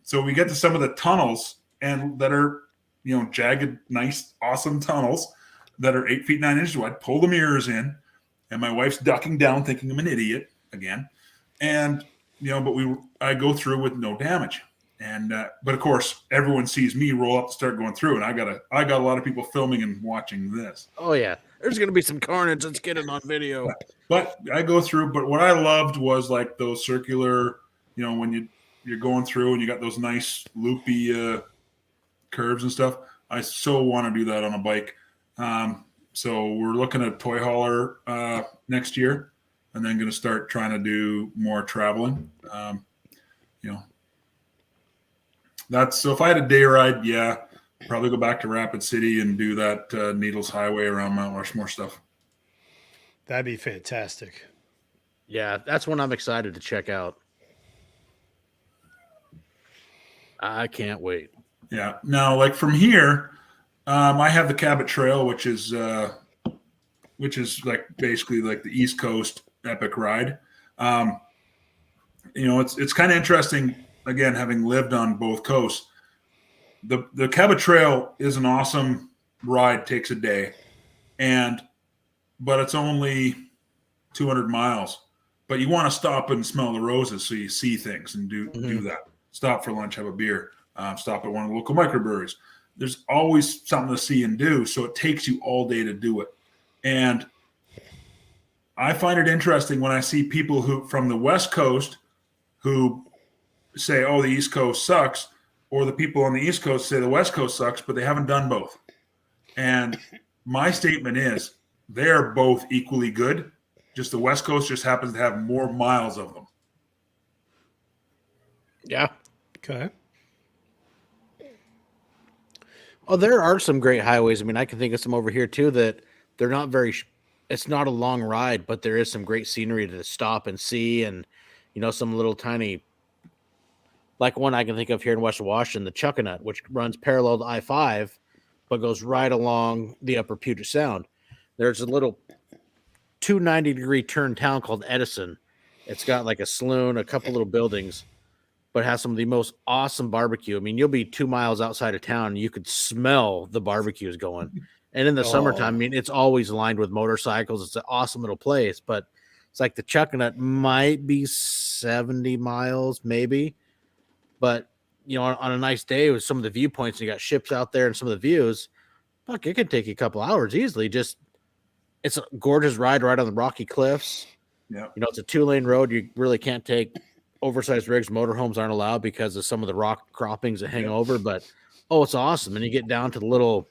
So we get to some of the tunnels and that are, jagged, nice, awesome tunnels that are 8 feet 9 inches wide. Pull the mirrors in, and my wife's ducking down, thinking I'm an idiot again. And but I go through with no damage. And but of course, everyone sees me roll up and start going through, and I got a lot of people filming and watching this. Oh yeah, there's gonna be some carnage. Let's get it on video. But I go through. But what I loved was like those circular, when you're going through and you got those nice loopy curves and stuff. I so want to do that on a bike. So we're looking at toy hauler next year, and then going to start trying to do more traveling. That's so if I had a day ride, probably go back to Rapid City and do that Needles Highway around Mount Rushmore stuff. That'd be fantastic. Yeah, that's one I'm excited to check out. I can't wait. Yeah. Now, like from here, I have the Cabot Trail, which is like basically like the East Coast epic ride. It's kind of interesting. Again, having lived on both coasts, the Cabot Trail is an awesome ride. Takes a day, but it's only 200 miles. But you want to stop and smell the roses so you see things and do that. Stop for lunch, have a beer. Stop at one of the local microbreweries. There's always something to see and do, so it takes you all day to do it. And I find it interesting when I see people who from the West Coast who say, "Oh, the East Coast sucks," or the people on the East Coast say the West Coast sucks, but they haven't done both. And my statement is they're both equally good. Just the West Coast just happens to have more miles of them. Yeah. Okay. Oh, there are some great highways. I mean, I can think of some over here too that they're not very. It's not a long ride, but there is some great scenery to stop and see, and some little tiny. Like one I can think of here in Western Washington, the Chuckanut, which runs parallel to I-5, but goes right along the upper Puget Sound. There's a little 290-degree turn town called Edison. It's got like a saloon, a couple little buildings, but has some of the most awesome barbecue. I mean, you'll be 2 miles outside of town, and you could smell the barbecues going. And in the summertime, I mean, it's always lined with motorcycles. It's an awesome little place, but it's like the Chuckanut might be 70 miles, maybe. But you know, on a nice day with some of the viewpoints, and you got ships out there and some of the views, fuck, it could take you a couple hours easily. Just it's a gorgeous ride right on the rocky cliffs. Yeah. You know, it's a 2-lane road. You really can't take oversized rigs. Motorhomes aren't allowed because of some of the rock croppings that hang over. But it's awesome. And you get down to the little,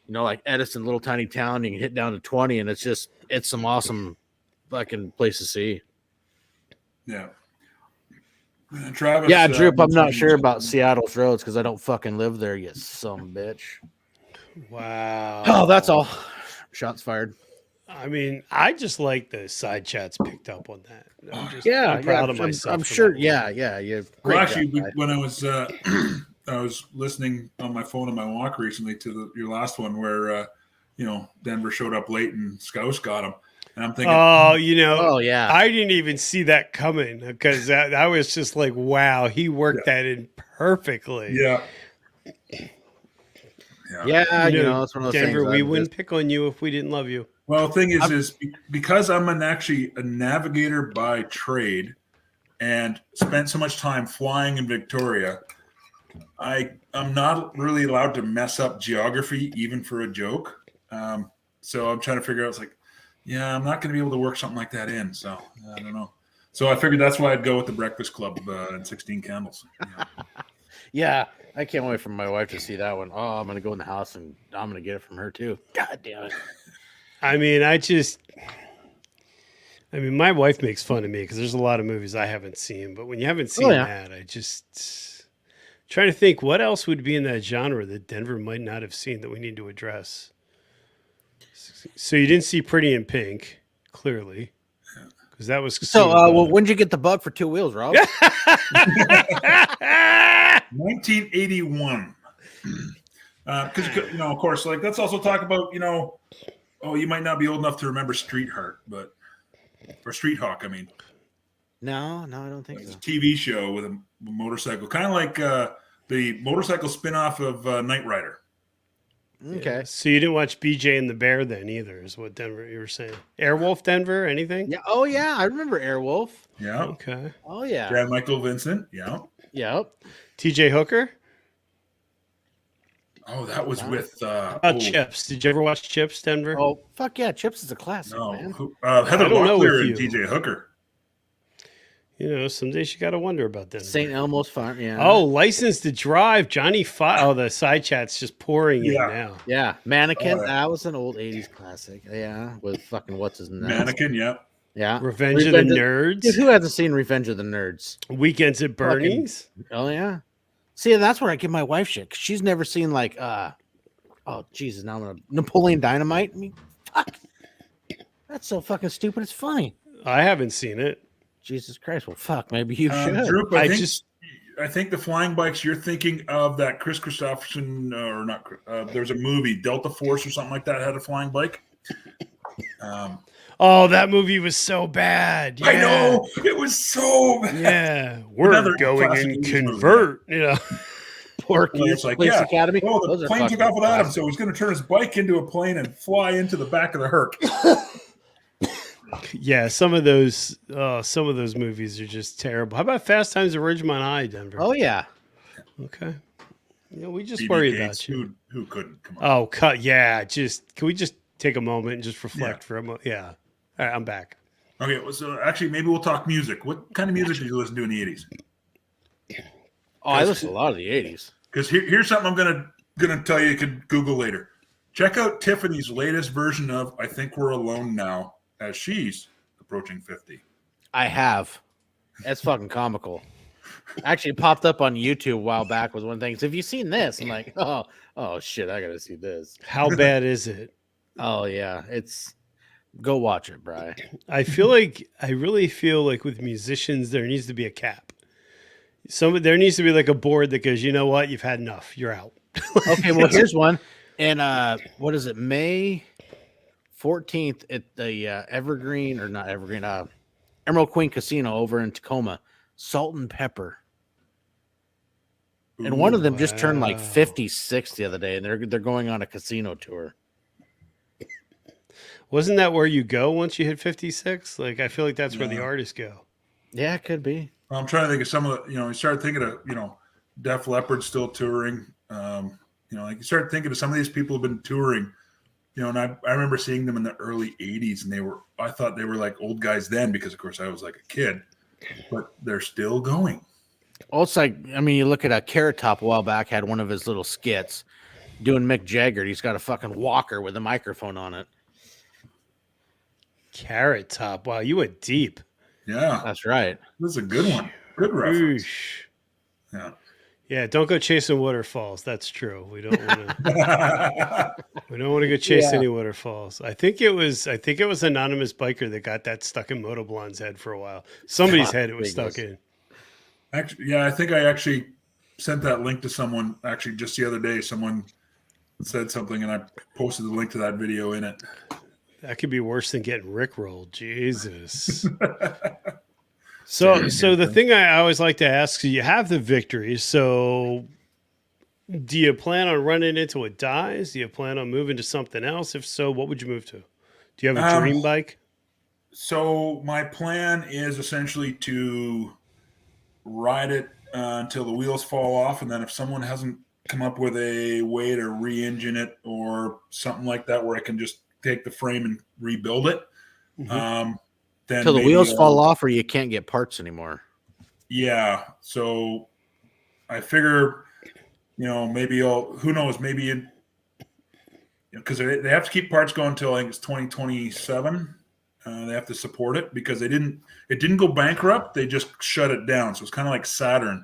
you know, like Edison, little tiny town. You can hit down to 20, and it's some awesome fucking place to see. Yeah. Travis. Yeah, Droop, I'm not sure about Seattle's roads because I don't fucking live there, you some bitch. Wow. Oh, that's all. Shots fired. I mean, I just like the side chats picked up on that. I'm proud of myself. I'm sure. Yeah. Yeah. Well, actually, when I was I was listening on my phone on my walk recently to your last one where you know, Denver showed up late and Scouse got him. And I'm thinking, yeah, I didn't even see that coming because I was just like, wow, he worked that in perfectly. Yeah. You know, it's one of those Denver, things we wouldn't pick on you if we didn't love you. Well, the thing is because I'm actually a navigator by trade and spent so much time flying in Victoria, I'm not really allowed to mess up geography even for a joke. So I'm trying to figure out, it's like, yeah, I'm not going to be able to work something like that in. So I don't know. So I figured that's why I'd go with the Breakfast Club and 16 Candles. Yeah, I can't wait for my wife to see that one. Oh, I'm going to go in the house and I'm going to get it from her too. God damn it. I mean, my wife makes fun of me because there's a lot of movies I haven't seen. But when you haven't seen that, I just trying to think what else would be in that genre that Denver might not have seen that we need to address. So you didn't see Pretty in Pink, clearly, because that was when did you get the bug for Two Wheels, Rob? 1981. Because you know, of course, like let's also talk about, you know, you might not be old enough to remember Street Hawk. I mean, no, I don't think so. It's a TV show with a motorcycle, kind of like the motorcycle spinoff of Knight Rider. Okay. Yeah. So you didn't watch BJ and the Bear then either, is what Denver you were saying. Airwolf Denver, anything? Yeah. Oh yeah, I remember Airwolf. Yeah. Okay. Oh yeah. Brad Michael Vincent. Yeah. Yep. TJ Hooker. Oh, that was with Chips. Did you ever watch Chips, Denver? Oh fuck yeah, Chips is a classic, man. Heather Locklear and TJ Hooker. You know, some days you got to wonder about that. St. Elmo's Farm, yeah. Oh, License to Drive, Johnny the side chat's just pouring in now. Yeah, Mannequin, that was an old 80s classic. Yeah, with fucking what's his name? Mannequin, yeah. Yeah. Revenge of the Nerds. Dude, who hasn't seen Revenge of the Nerds? Weekends at Bernie's. Oh, yeah. See, that's where I give my wife shit, because she's never seen, like, oh, Jesus, now I'm going to... Napoleon Dynamite? I mean, fuck. That's so fucking stupid, it's funny. I haven't seen it. Jesus Christ. Well, fuck. Maybe you should. Droop, I think the flying bikes you're thinking of that Chris Christopherson or not. There's a movie Delta Force or something like that had a flying bike. That movie was so bad. Yeah. I know it was so bad. Yeah, we're going in convert. Movie. You know, Porky, it's like Academy. Oh, the plane took off without him, so he's going to turn his bike into a plane and fly into the back of the Herc. Yeah, some of those movies are just terrible. How about Fast Times at Ridgemont High, Denver? Oh yeah. Okay. We just worry about you. Who couldn't? Come on. Oh, cut. Yeah. Can we just take a moment and just reflect for a moment? Yeah. All right, I'm back. Okay. Well, so actually, maybe we'll talk music. What kind of music did you listen to in the 80s? Oh, I listened to a lot of the 80s. Because here's something I'm gonna tell you. You could Google later. Check out Tiffany's latest version of "I Think We're Alone Now," as she's approaching 50. I have. That's fucking comical. Actually, it popped up on YouTube a while back. Was one of the things. Have you seen this? I'm like, oh shit, I gotta see this. How bad is it? Oh yeah, go watch it, Bri. I really feel like with musicians there needs to be a cap. There needs to be like a board that goes, you know what, you've had enough, you're out. Okay, well here's one. And what is it, May 14th at the Emerald Queen Casino over in Tacoma, Salt and Pepper. And one of them just turned like 56 the other day, and they're going on a casino tour. Wasn't that where you go once you hit 56? Like, I feel like that's where the artists go. Yeah, it could be. I'm trying to think of some of the, you start thinking of, Def Leppard's still touring. Like you start thinking of some of these people who've been touring, and I remember seeing them in the early 80s, and I thought they were like old guys then because, of course, I was like a kid, but they're still going. Also, you look at Carrot Top a while back, had one of his little skits doing Mick Jagger. He's got a fucking walker with a microphone on it. Carrot Top. Wow, you went deep. Yeah. That's right. This is a good one. Good reference. Oosh. Yeah. Yeah, don't go chasing waterfalls. That's true. We don't want to. We don't want to go chase any waterfalls. I think it was anonymous biker that got that stuck in Moto Blonde's head for a while. Somebody's head it was stuck in. Actually, yeah, I think I actually sent that link to someone actually just the other day. Someone said something, and I posted the link to that video in it. That could be worse than getting rickrolled. Jesus. So the thing I always like to ask, you have the victory. So do you plan on running until it dies? Do you plan on moving to something else? If so, what would you move to? Do you have a dream bike? So my plan is essentially to ride it until the wheels fall off. And then if someone hasn't come up with a way to re-engine it or something like that, where I can just take the frame and rebuild it, then Till the wheels fall off or you can't get parts anymore. Yeah. So I figure, maybe who knows, maybe because they have to keep parts going until I think it's 2027. They have to support it because it didn't go bankrupt. They just shut it down. So it's kind of like Saturn.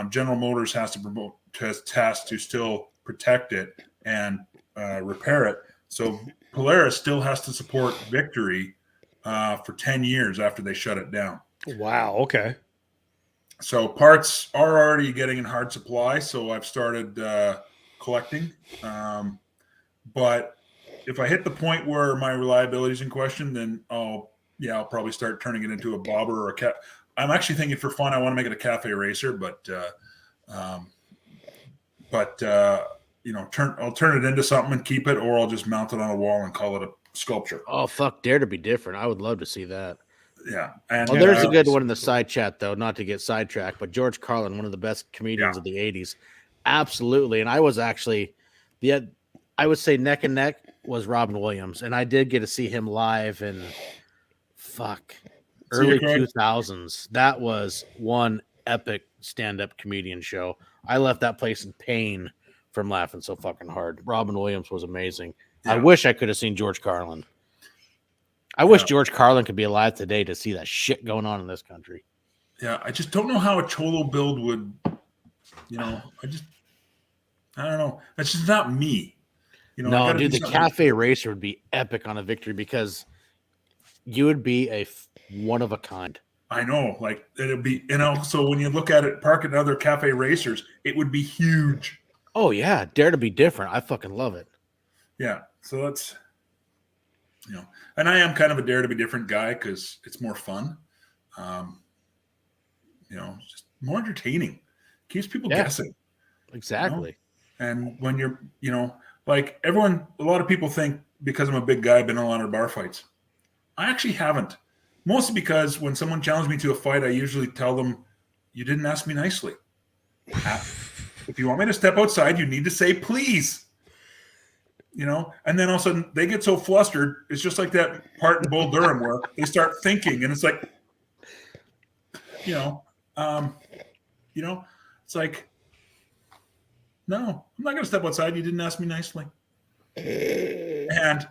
General Motors has to still protect it and repair it. So Polaris still has to support Victory for 10 years after they shut it down. Wow. Okay. So parts are already getting in hard supply. So I've started collecting. But if I hit the point where my reliability is in question, then I'll probably start turning it into a bobber or a cat. I'm actually thinking for fun, I want to make it a cafe racer, but I'll turn it into something and keep it, or I'll just mount it on a wall and call it a sculpture. Oh, fuck. Dare to be different. I would love to see that. Yeah. And there's a good one in the side chat, though, not to get sidetracked, but George Carlin, one of the best comedians of the 80s. Absolutely. And I was actually, I would say neck and neck was Robin Williams. And I did get to see him live in early 2000s. That was one epic stand-up comedian show. I left that place in pain from laughing so fucking hard. Robin Williams was amazing. Yeah. I wish I could have seen George Carlin. I wish George Carlin could be alive today to see that shit going on in this country. Yeah, I just don't know how a Cholo build would, I don't know. That's just not me. No, dude, the cafe racer would be epic on a Victory because you would be a one of a kind. I know, like it'd be, so when you look at it, park at other cafe racers, it would be huge. Oh yeah, dare to be different. I fucking love it. Yeah, so that's, and I am kind of a dare to be different guy because it's more fun. Just more entertaining. Keeps people guessing. Exactly. And when you're, like a lot of people think because I'm a big guy, I've been in a lot of bar fights. I actually haven't. Mostly because when someone challenged me to a fight, I usually tell them, you didn't ask me nicely. If you want me to step outside, you need to say, please. And then all of a sudden they get so flustered. It's just like that part in Bull Durham where they start thinking and it's like, it's like, no, I'm not going to step outside. You didn't ask me nicely. And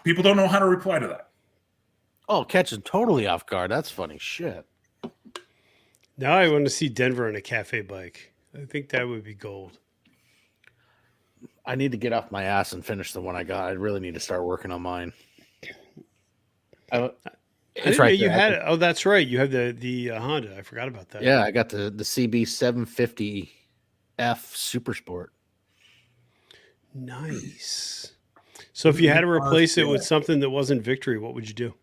people don't know how to reply to that. Oh, catching totally off guard. That's funny shit. Now I want to see Denver on a cafe bike. I think that would be gold. I need to get off my ass and finish the one I got. I really need to start working on mine. It's right. You had it. Oh, that's right. You have the Honda. I forgot about that. Yeah, I got the CB 750F Super Sport. Nice. So if you had to replace it with something that wasn't Victory, what would you do?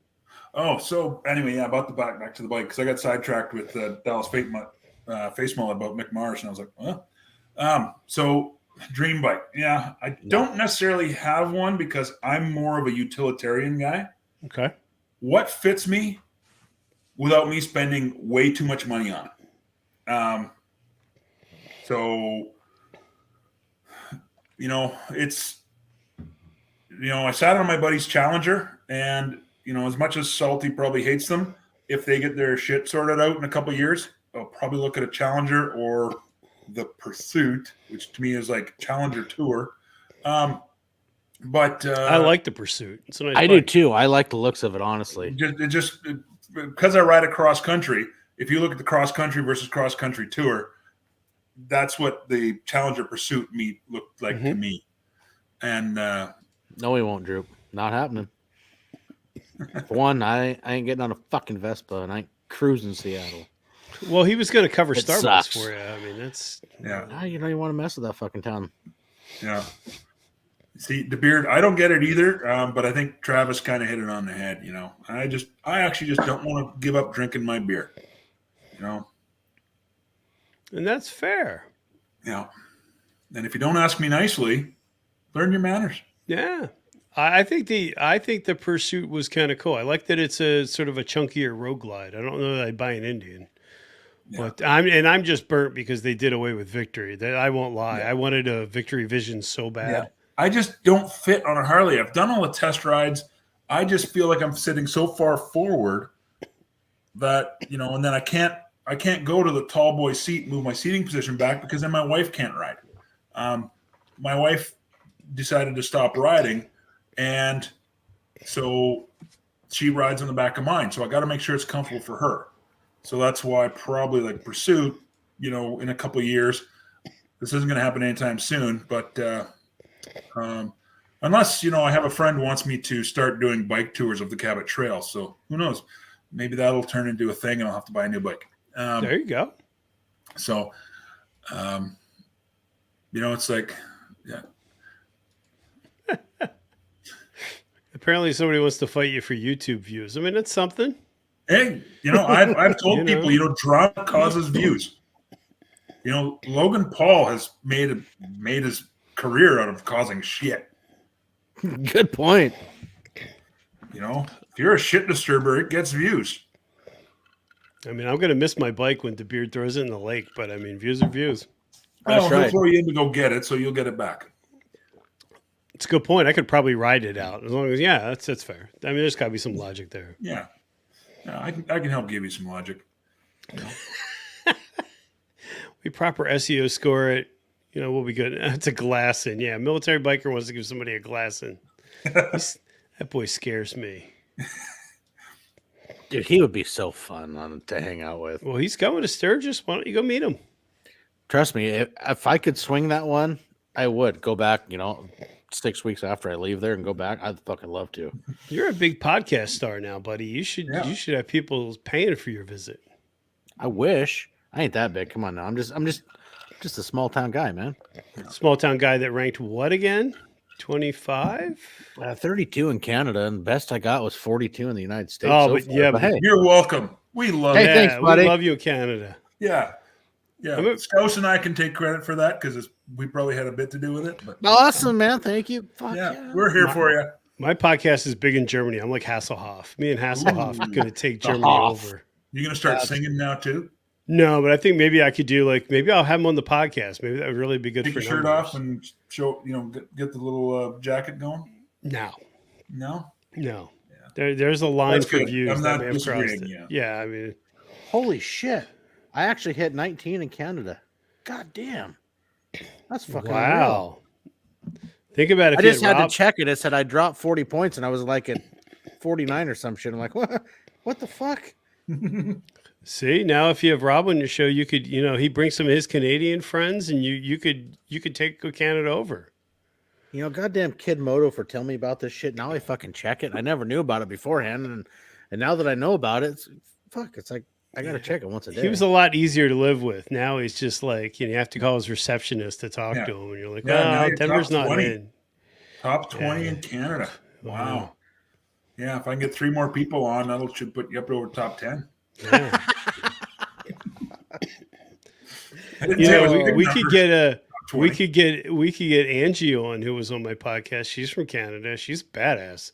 Oh, so anyway, about the back to the bike because I got sidetracked with Dallas face mullet about Mick Mars, and I was like, so dream bike. Yeah, I don't necessarily have one because I'm more of a utilitarian guy. Okay. What fits me without me spending way too much money on it? So, I sat on my buddy's Challenger, and, as much as Salty probably hates them, if they get their shit sorted out in a couple of years, I'll probably look at a Challenger or the Pursuit, which to me is like Challenger Tour. But I like the Pursuit. It's a nice I bike. do too. I like the looks of it, honestly. Because I ride a cross country, if you look at the cross country versus cross country tour, that's what the Challenger Pursuit meet looked like to me. And no, we won't, Drew. Not happening. For one, I ain't getting on a fucking Vespa, and I ain't cruising Seattle. Well, he was going to cover It Starbucks sucks. for you. I mean, that's You want to mess with that fucking town. Yeah. See, the beard, I don't get it either, but I think Travis kind of hit it on the head. I actually just don't want to give up drinking my beer. and that's fair. Yeah. And if you don't ask me nicely, learn your manners. Yeah. I think the Pursuit was kind of cool. I like that it's a sort of a chunkier road glide. I don't know that I'd buy an Indian. Yeah. But I'm just burnt because they did away with Victory. That I won't lie. Yeah. I wanted a Victory Vision so bad. Yeah. I just don't fit on a Harley. I've done all the test rides. I just feel like I'm sitting so far forward that, and then I can't go to the tall boy seat, move my seating position back, because then my wife can't ride. My wife decided to stop riding, and so she rides on the back of mine. So I got to make sure it's comfortable for her. So that's why probably like Pursuit, in a couple of years, this isn't going to happen anytime soon, but unless, I have a friend who wants me to start doing bike tours of the Cabot Trail. So who knows? Maybe that'll turn into a thing and I'll have to buy a new bike. There you go. So, it's like, yeah. Apparently somebody wants to fight you for YouTube views. I mean, it's something. Hey, I've told people, drama causes views. Logan Paul has made his career out of causing shit. Good point. If you're a shit disturber, it gets views. I mean, I'm going to miss my bike when DeBeard throws it in the lake, but I mean, views are views. He'll throw you in to go get it, so you'll get it back. It's a good point. I could probably ride it out as long as, that's fair. I mean, there's got to be some logic there. Yeah. I can help give you some logic. We proper SEO score it. We'll be good. It's a glass in. Yeah, military biker wants to give somebody a glass in. That boy scares me. Dude, he would be so fun to hang out with. Well, he's going to Sturgis. Why don't you go meet him? Trust me, if I could swing that one, I would go back, 6 weeks after I leave there and go back. I'd fucking love to. You're a big podcast star now, buddy. You should have people paying for your visit. I wish. I ain't that big. Come on now. I'm just a small town guy, man. Small town guy that ranked what again? 25? 32 in Canada, and best I got was 42 in the United States. Oh, so but far. yeah, but hey, you're welcome. We love Hey, it. thanks, buddy. We love you in Canada. Yeah. Yeah. Scouse and I can take credit for that because we probably had a bit to do with it. But awesome, man. Thank you. Fuck yeah, we're here for you. My podcast is big in Germany. I'm like Hasselhoff. Me and Hasselhoff are going to take Germany over. You're going to start singing now too? No, but I think maybe I could do maybe I'll have him on the podcast. Maybe that would really be good Take for your shirt numbers. off and show, get the little jacket going. No. Yeah. There's a line That's for good. views I'm that not may have crossed disagreeing, it. Yeah, I mean, Holy shit. I actually hit 19 in Canada. God damn. That's fucking unreal. wow. Think about it. I just had to check it. It said I dropped 40 points and I was like at 49 or some shit. I'm like, what the fuck? See, now if you have Rob on your show, you could, he brings some of his Canadian friends, and you could take Canada over. Goddamn Kid Moto for telling me about this shit. Now I fucking check it. I never knew about it beforehand, and now that I know about it, it's like I gotta check it once a day. He was a lot easier to live with. Now he's just like, you have to call his receptionist to talk to him, and you're like, Denver's not in. Top 20 in Canada. Wow. Yeah, if I can get 3 more people on, that should put you up over top 10. Yeah. We could get Angie on, who was on my podcast. She's from Canada. She's badass.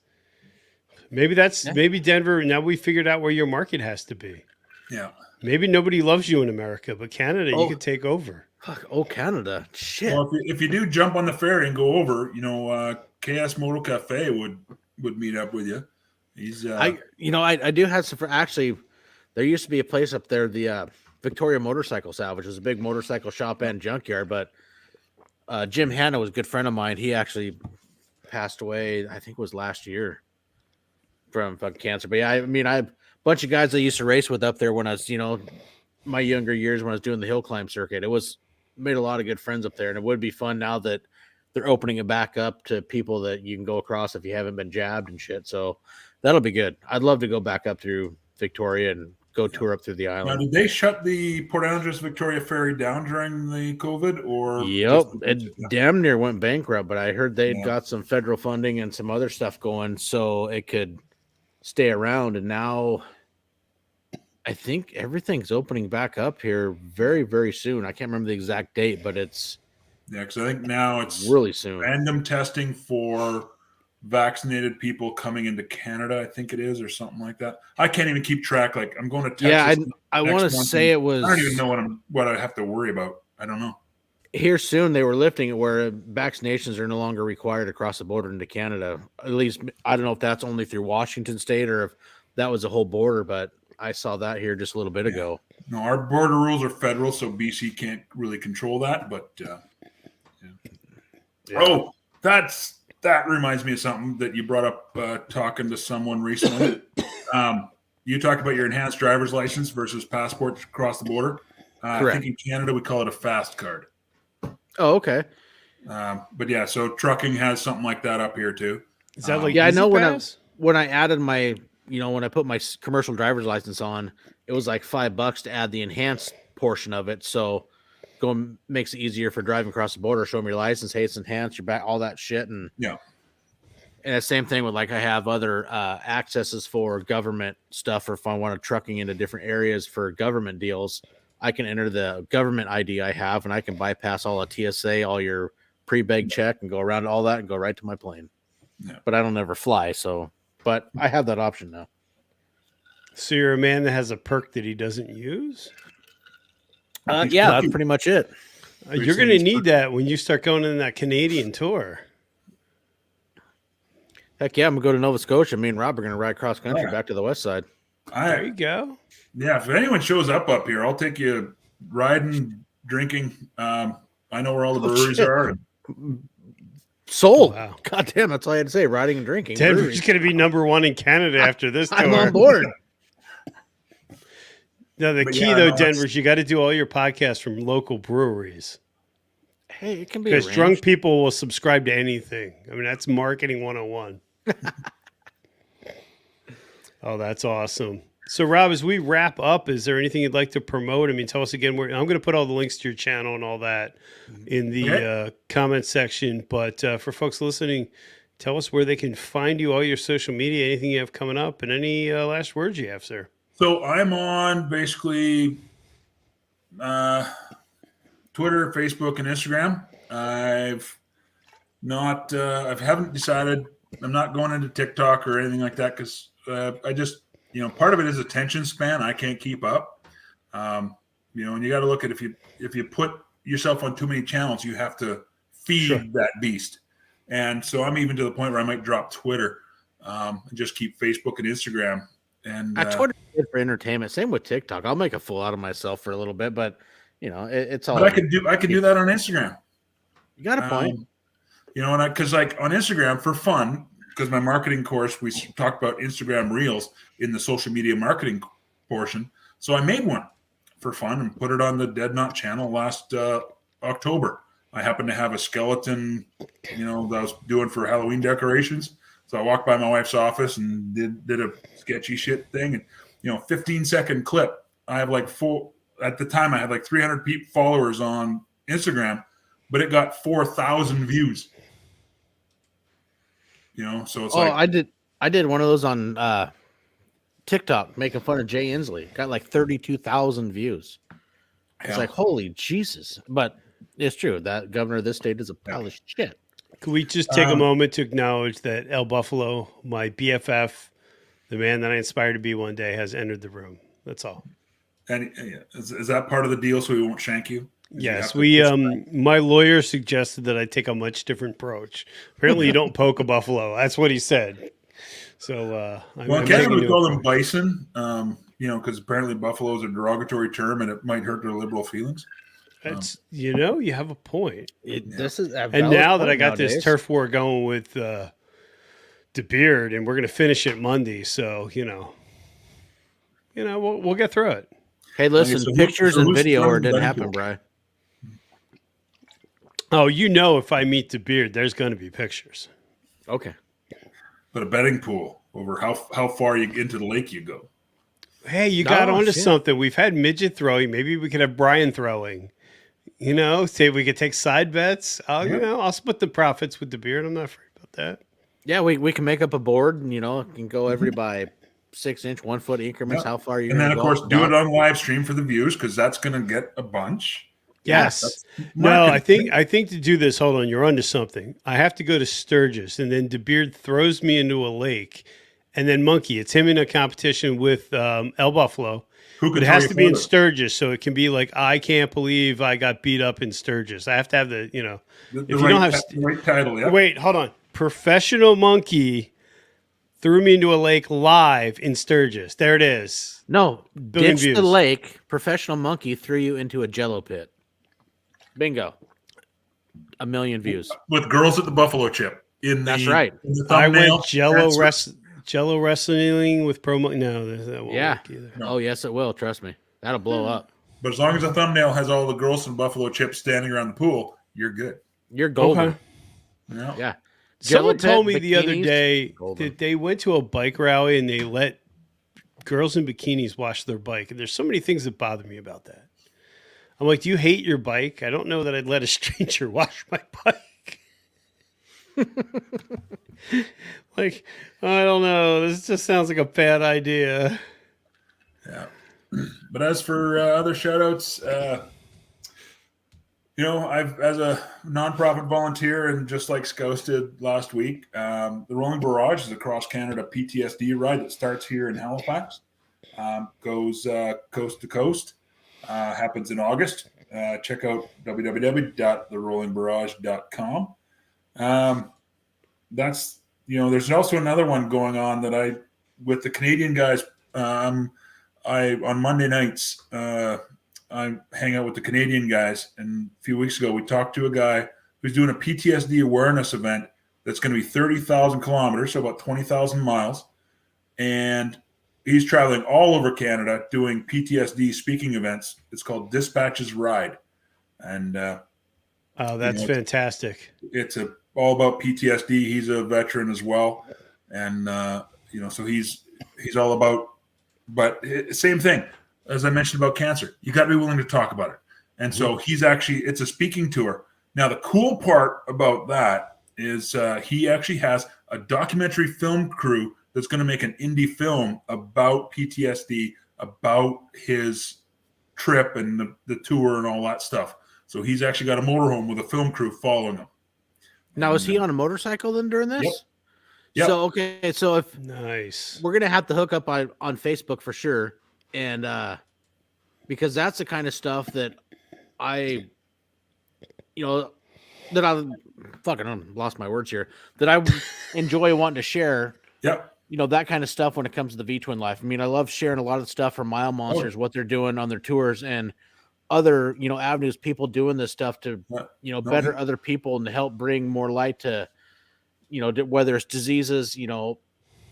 Maybe Denver. Now we figured out where your market has to be. Yeah. Maybe nobody loves you in America, but Canada, you Oh. could take over. Fuck, oh, Canada. Shit. Well, if you do jump on the ferry and go over, KS Moto Cafe would meet up with you. He's I do have some. Actually, there used to be a place up there, the Victoria Motorcycle Salvage. It was a big motorcycle shop and junkyard. But Jim Hanna was a good friend of mine. He actually passed away, I think it was last year, from fucking cancer. But yeah, I mean, I have a bunch of guys I used to race with up there when I was, my younger years when I was doing the hill climb circuit. It was made a lot of good friends up there, and it would be fun now that they're opening it back up to people that you can go across if you haven't been jabbed and shit. So that'll be good. I'd love to go back up through Victoria and go tour up through the now, island. did they shut the Port Andrews Victoria Ferry down during the COVID? Or Yep, it damn near went bankrupt, but I heard they'd got some federal funding and some other stuff going so it could stay around. And now I think everything's opening back up here very, very soon. I can't remember the exact date, but it's because I think now it's really soon. Random testing for vaccinated people coming into Canada, I think it is, or something like that. I can't even keep track. Like, I'm going to Texas. Yeah, I want to say it was. I don't even know what I have to worry about. I don't know. Here soon, they were lifting it where vaccinations are no longer required across the border into Canada. At least, I don't know if that's only through Washington State or if that was a whole border, but I saw that here just a little bit ago. No, our border rules are federal, so BC can't really control that. But oh, that reminds me of something that you brought up talking to someone recently. You talked about your enhanced driver's license versus passport across the border. I think in Canada we call it a fast card. Oh, okay. But yeah, so trucking has something like that up here too. Is that like I know Pass? when I added my, when I put my commercial driver's license on, it was like $5 to add the enhanced portion of it. So going makes it easier for driving across the border. Show them your license, hey, it's enhanced, your back, all that shit, and the same thing with, like, I have other accesses for government stuff, or if I want to trucking into different areas for government deals, I can enter the government ID I have, and I can bypass all the TSA, all your pre-bag check, and go around all that and go right to my plane. Yeah. But I don't ever fly, so. But I have that option now. So you're a man that has a perk that he doesn't use? Yeah, that's pretty much it. You're going to need that when you start going on that Canadian tour. Heck yeah, I'm going to go to Nova Scotia. Me and Rob are going to ride cross country back to the west side. There you go. Yeah, if anyone shows up here, I'll take you riding, drinking. I know where all the breweries are. Sold. Wow. God damn, that's all I had to say. Riding and drinking. Denver's going to be #1 in Canada after this tour. I'm on board. No, the key though, Denver, is you got to do all your podcasts from local breweries. Hey, it can be because drunk people will subscribe to anything. I mean, that's marketing 101. Oh, that's awesome. So, Rob, as we wrap up, is there anything you'd like to promote? I mean, tell us again where. I'm going to put all the links to your channel and all that in the comment section. But for folks listening, tell us where they can find you, all your social media, anything you have coming up, and any last words you have, sir. So I'm on basically Twitter, Facebook, and Instagram. I haven't decided. I'm not going into TikTok or anything like that because I just, part of it is attention span. I can't keep up. And you got to look at if you put yourself on too many channels, you have to feed that beast. And so I'm even to the point where I might drop Twitter and just keep Facebook and Instagram. And Twitter's good for entertainment. Same with TikTok. I'll make a fool out of myself for a little bit, but it's all. But I could do that on Instagram. You got a point. And because like on Instagram for fun, because my marketing course we talked about Instagram Reels in the social media marketing portion. So I made one for fun and put it on the Dead Nought channel last October. I happened to have a skeleton, that I was doing for Halloween decorations. So I walked by my wife's office and did a sketchy shit thing, and 15-second clip. I have at the time I had like 300 followers on Instagram, but it got 4,000 views. So it's I did one of those on TikTok making fun of Jay Inslee. Got like 32,000 views. It's like, holy Jesus! But it's true that governor of this state is a pile of shit. Can we just take a moment to acknowledge that El Buffalo, my BFF, the man that I inspired to be one day, has entered the room? That's all. And is that part of the deal so we won't shank you? Yes, my lawyer suggested that I take a much different approach. Apparently, you don't poke a buffalo. That's what he said. So, well, in Canada, we call them bison, because apparently buffalo is a derogatory term and it might hurt their liberal feelings. That's, you have a point. This is and now that I got this turf war going with DeBeard, and we're going to finish it Monday, so we'll get through it. Hey, listen, pictures and video or it didn't happen, Brian. Oh, if I meet DeBeard, there's going to be pictures. Okay. But a betting pool over how far into the lake you go. Hey, you got onto something. We've had midget throwing. Maybe we could have Brian throwing. Say we could take side bets. I'll split the profits with DeBeard. I'm not afraid about that. Yeah, we can make up a board and it can go every by 6-inch, 1 foot increments. How far you? And then of course do it on live stream for the views because that's going to get a bunch. Yes. No, I think to do this, hold on, you're onto something. I have to go to Sturgis, and then DeBeard throws me into a lake, and then Monkey. It's him in a competition with El Buffalo. It has to be in Sturgis, so it can be like, I can't believe I got beat up in Sturgis. I have to have the if you don't have the right title. Yeah. Wait, hold on. Professional Monkey threw me into a lake live in Sturgis. There it is. No, ditch the lake. Professional Monkey threw you into a Jello pit. Bingo. 1 million views. With girls at the Buffalo Chip. That's right. I went Jello wrestling with promo. No, that won't work either. No. Oh, yes, it will. Trust me. That'll blow up. But as long as the thumbnail has all the girls in Buffalo Chip standing around the pool, you're good. You're golden. Okay. Yeah. Someone told me the other day that they went to a bike rally and they let girls in bikinis wash their bike. And there's so many things that bother me about that. I'm like, do you hate your bike? I don't know that I'd let a stranger wash my bike. Like, I don't know. This just sounds like a bad idea. Yeah. But as for other shout outs, I've, as a nonprofit volunteer and just like Scouts did last week, the Rolling Barrage is a cross Canada PTSD ride that starts here in Halifax, goes coast to coast. Happens in August. Check out www.therollingbarrage.com. That's, there's also another one going on with the Canadian guys. On Monday nights, I hang out with the Canadian guys. And a few weeks ago, we talked to a guy who's doing a PTSD awareness event that's going to be 30,000 kilometers, so about 20,000 miles. And he's traveling all over Canada doing PTSD speaking events. It's called Dispatches Ride. And that's fantastic. It's all about PTSD. He's a veteran as well. And, so he's all about, but same thing as I mentioned about cancer. You got to be willing to talk about it. And so it's a speaking tour. Now, the cool part about that is he actually has a documentary film crew that's going to make an indie film about PTSD, about his trip and the tour and all that stuff. So he's actually got a motorhome with a film crew following him. Now, is he on a motorcycle then during this? Yep. So, okay. So if nice, we're going to have to hook up on Facebook for sure. And because that's the kind of stuff that I lost my words here, that I enjoy wanting to share. Yep. That kind of stuff when it comes to the V-Twin life. I mean, I love sharing a lot of the stuff from Mile Monsters, what they're doing on their tours and other, avenues, people doing this stuff to, better other people and to help bring more light to, whether it's diseases,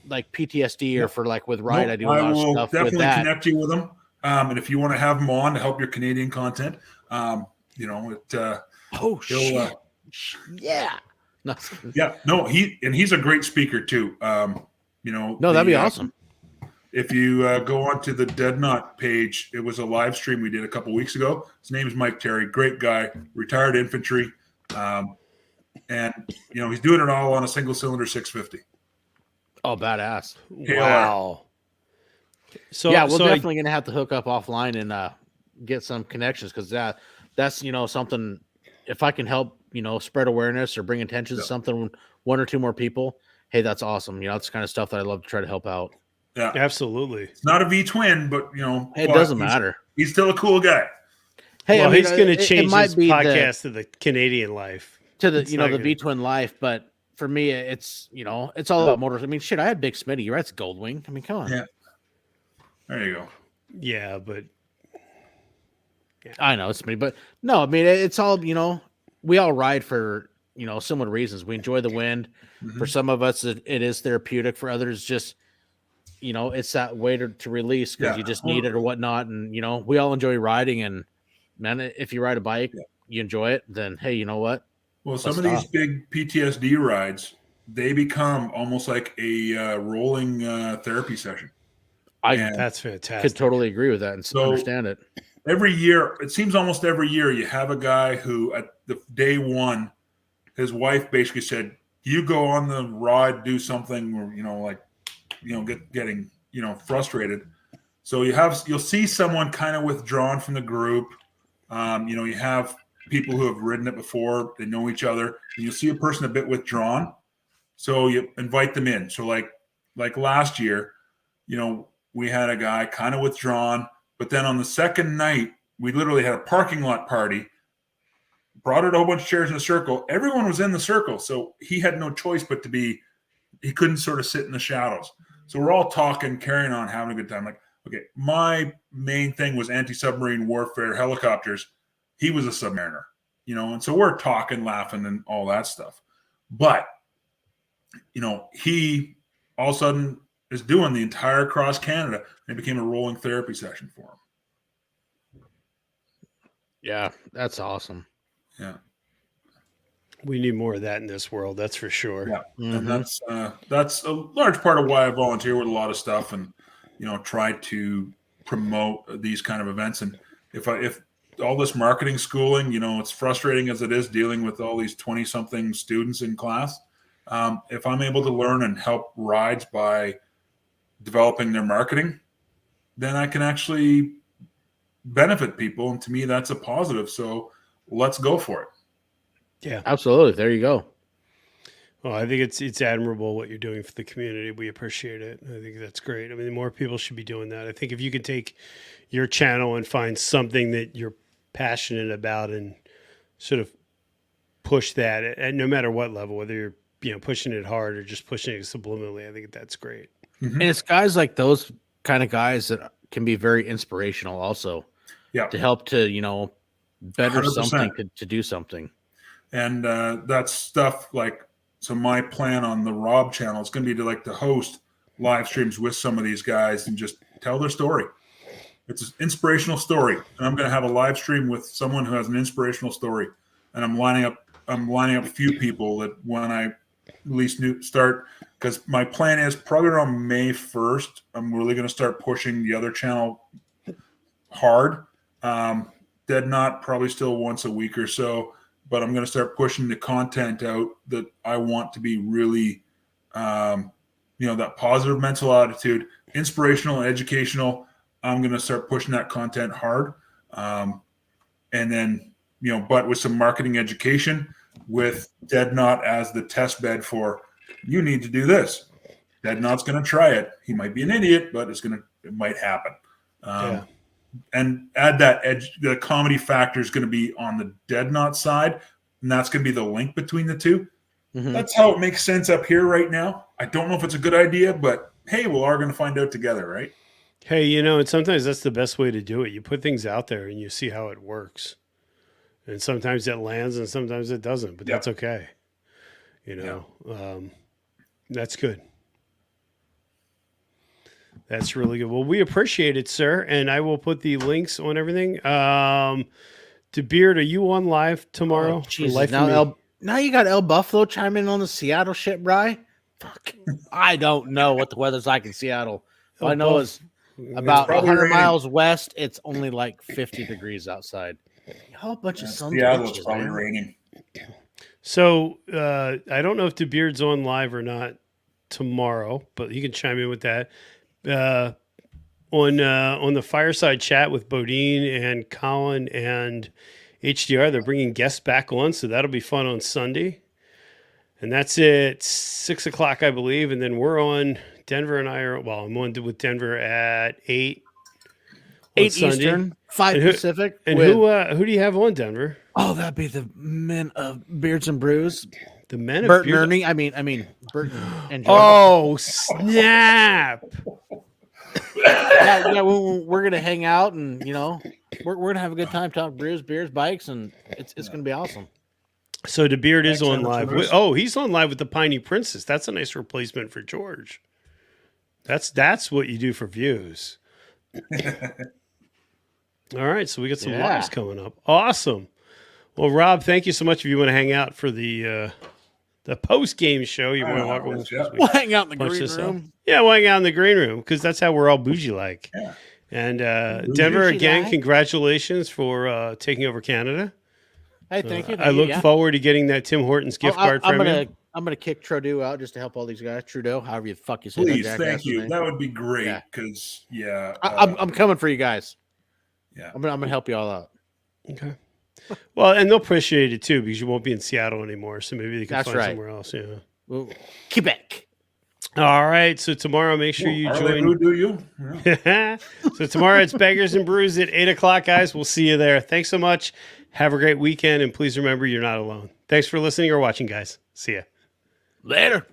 like PTSD or for like with Ride, I do a lot of stuff with that. I will definitely connect you with them. And if you want to have them on to help your Canadian content, yeah. He's a great speaker too. That'd be awesome. If you go onto the Dead Nought page, it was a live stream we did a couple weeks ago. His name is Mike Terry, great guy, retired infantry, and he's doing it all on a single cylinder 650. Oh, badass! Wow. So yeah, we're definitely gonna have to hook up offline and get some connections because that's something. If I can help spread awareness or bring attention to something, one or two more people. Hey, that's awesome. That's the kind of stuff that I love to try to help out. Yeah, absolutely. It's not a V-twin, but it doesn't matter. He's still a cool guy. Hey, Well, I mean, he's going to it change might his be podcast to the Canadian life. to the It's you know not the gonna- V twin life, but for me, it's it's all about motors. I mean, shit, I had Big Smitty. You're right, it's Goldwing. I mean, come on. Yeah. There you go. Yeah, but I know it's me, but no, I mean, it's all we all ride for similar reasons. We enjoy the wind. For some of us, it is therapeutic. For others, just it's that way to release because Yeah. you just need it or whatnot. And we all enjoy riding. And man, if you ride a bike, you enjoy it. Then hey, you know what? Well, some Let's of these stop. big PTSD rides, they become almost like a rolling therapy session. And that's Could fantastic. totally agree with that and understand it. every year, it seems almost every year, you have a guy who at the day one, his wife basically said, "You go on the ride, do something," or getting frustrated. So you'll see someone kind of withdrawn from the group. You have people who have ridden it before, they know each other, and you'll see a person a bit withdrawn. So you invite them in. So like last year, we had a guy kind of withdrawn, but then on the second night, we literally had a parking lot party, brought out a whole bunch of chairs in a circle. Everyone was in the circle. So he had no choice but he couldn't sort of sit in the shadows. So we're all talking, carrying on, having a good time. Like, okay, my main thing was anti-submarine warfare, helicopters. He was a submariner, and so we're talking, laughing, and all that stuff. But, he all of a sudden is doing the entire cross Canada, and it became a rolling therapy session for him. Yeah, that's awesome. Yeah. We need more of that in this world. That's for sure. Yeah. And that's a large part of why I volunteer with a lot of stuff and, try to promote these kind of events. And if all this marketing schooling, it's frustrating as it is dealing with all these 20-something students in class. If I'm able to learn and help rides by developing their marketing, then I can actually benefit people. And to me, that's a positive. So let's go for it. Yeah, Absolutely. There you go. well, I think it's admirable what you're doing for the community. We appreciate it. I think that's great. I mean, more people should be doing that. I think if you can take your channel and find something that you're passionate about and sort of push that at no matter what level, whether you're pushing it hard or just pushing it subliminally, I think that's great. And it's guys like those kind of guys that can be very inspirational also. Yeah. To help to, better 100%. something to do something. And that's stuff like, so my plan on the Rob channel is going to be to host live streams with some of these guys and just tell their story. It's an inspirational story. And I'm going to have a live stream with someone who has an inspirational story. And I'm lining up a few people that when I at least start, because my plan is probably around May 1st, I'm really going to start pushing the other channel hard. Dead Nought probably still once a week or so, but I'm going to start pushing the content out that I want to be really, that positive mental attitude, inspirational, educational. I'm going to start pushing that content hard. And then, but with some marketing education with Dead Nought as the test bed for, you need to do this. Dead Knought's going to try it. He might be an idiot, but it might happen. Yeah. And add that edge. The comedy factor is going to be on the Dead Nought side, and that's going to be the link between the two. Mm-hmm. That's how it makes sense up here right now. I don't know if it's a good idea, but hey, we're all going to find out together, right? Hey, and sometimes that's the best way to do it. You put things out there and you see how it works. And sometimes it lands and sometimes it doesn't, but that's okay. That's good. That's really good. Well, we appreciate it, sir. And I will put the links on everything. To Beard, are you on live tomorrow? Oh, Jesus. Now you got El Buffalo chiming in on the Seattle shit, Bri? Fuck. I don't know what the weather's like in Seattle. All I know is about 100 miles west, it's only like 50 degrees outside. A whole bunch of sun. Seattle, it's probably raining. So I don't know if DeBeard's on live or not tomorrow, but he can chime in with that. On the fireside chat with Bodine and Colin and HDR, they're bringing guests back on, so that'll be fun on Sunday. And that's at 6:00, I believe. And then we're on. Denver and I are. Well, I'm on with Denver at 8. 8 Sunday. Eastern, 5 And who- Pacific. And with, who do you have on, Denver? Oh, that'd be the men of Beards and Brews. The men of Bert and Beard- Ernie. I mean, Bert and Joe. Oh, snap. Yeah, we're gonna hang out, and we're gonna have a good time, talk brews, beers, bikes, and it's gonna be awesome. So the Beard is on Excellent. live. He's on live with the Piney Princess. That's a nice replacement for George. That's what you do for views. All right, so we got some lives coming up. Awesome. Well, Rob, thank you so much. If you want to hang out for the post game show, you want to walk with us. We'll hang out in the Punch green this up. room. Yeah, we'll hang out in the green room because that's how we're all bougie like. Yeah. And Denver, Bougie again, like. congratulations for taking over Canada. Hey, thank you. I look forward to getting that Tim Hortons gift card from you. I'm gonna kick Trudeau out just to help all these guys. Trudeau, however you fuck you say Please, that. thank you. Name. That would be great Yeah. because I'm coming for you guys. Yeah. I'm gonna help you all out. Okay. Well, and they'll appreciate it too because you won't be in Seattle anymore. So maybe they can That's find right. somewhere else. Yeah. Well, Quebec. All right. So tomorrow, make sure you join. Who do you? Yeah. So tomorrow it's Beggars and Brews at 8:00, guys. We'll see you there. Thanks so much. Have a great weekend. And please remember, you're not alone. Thanks for listening or watching, guys. See ya. Later.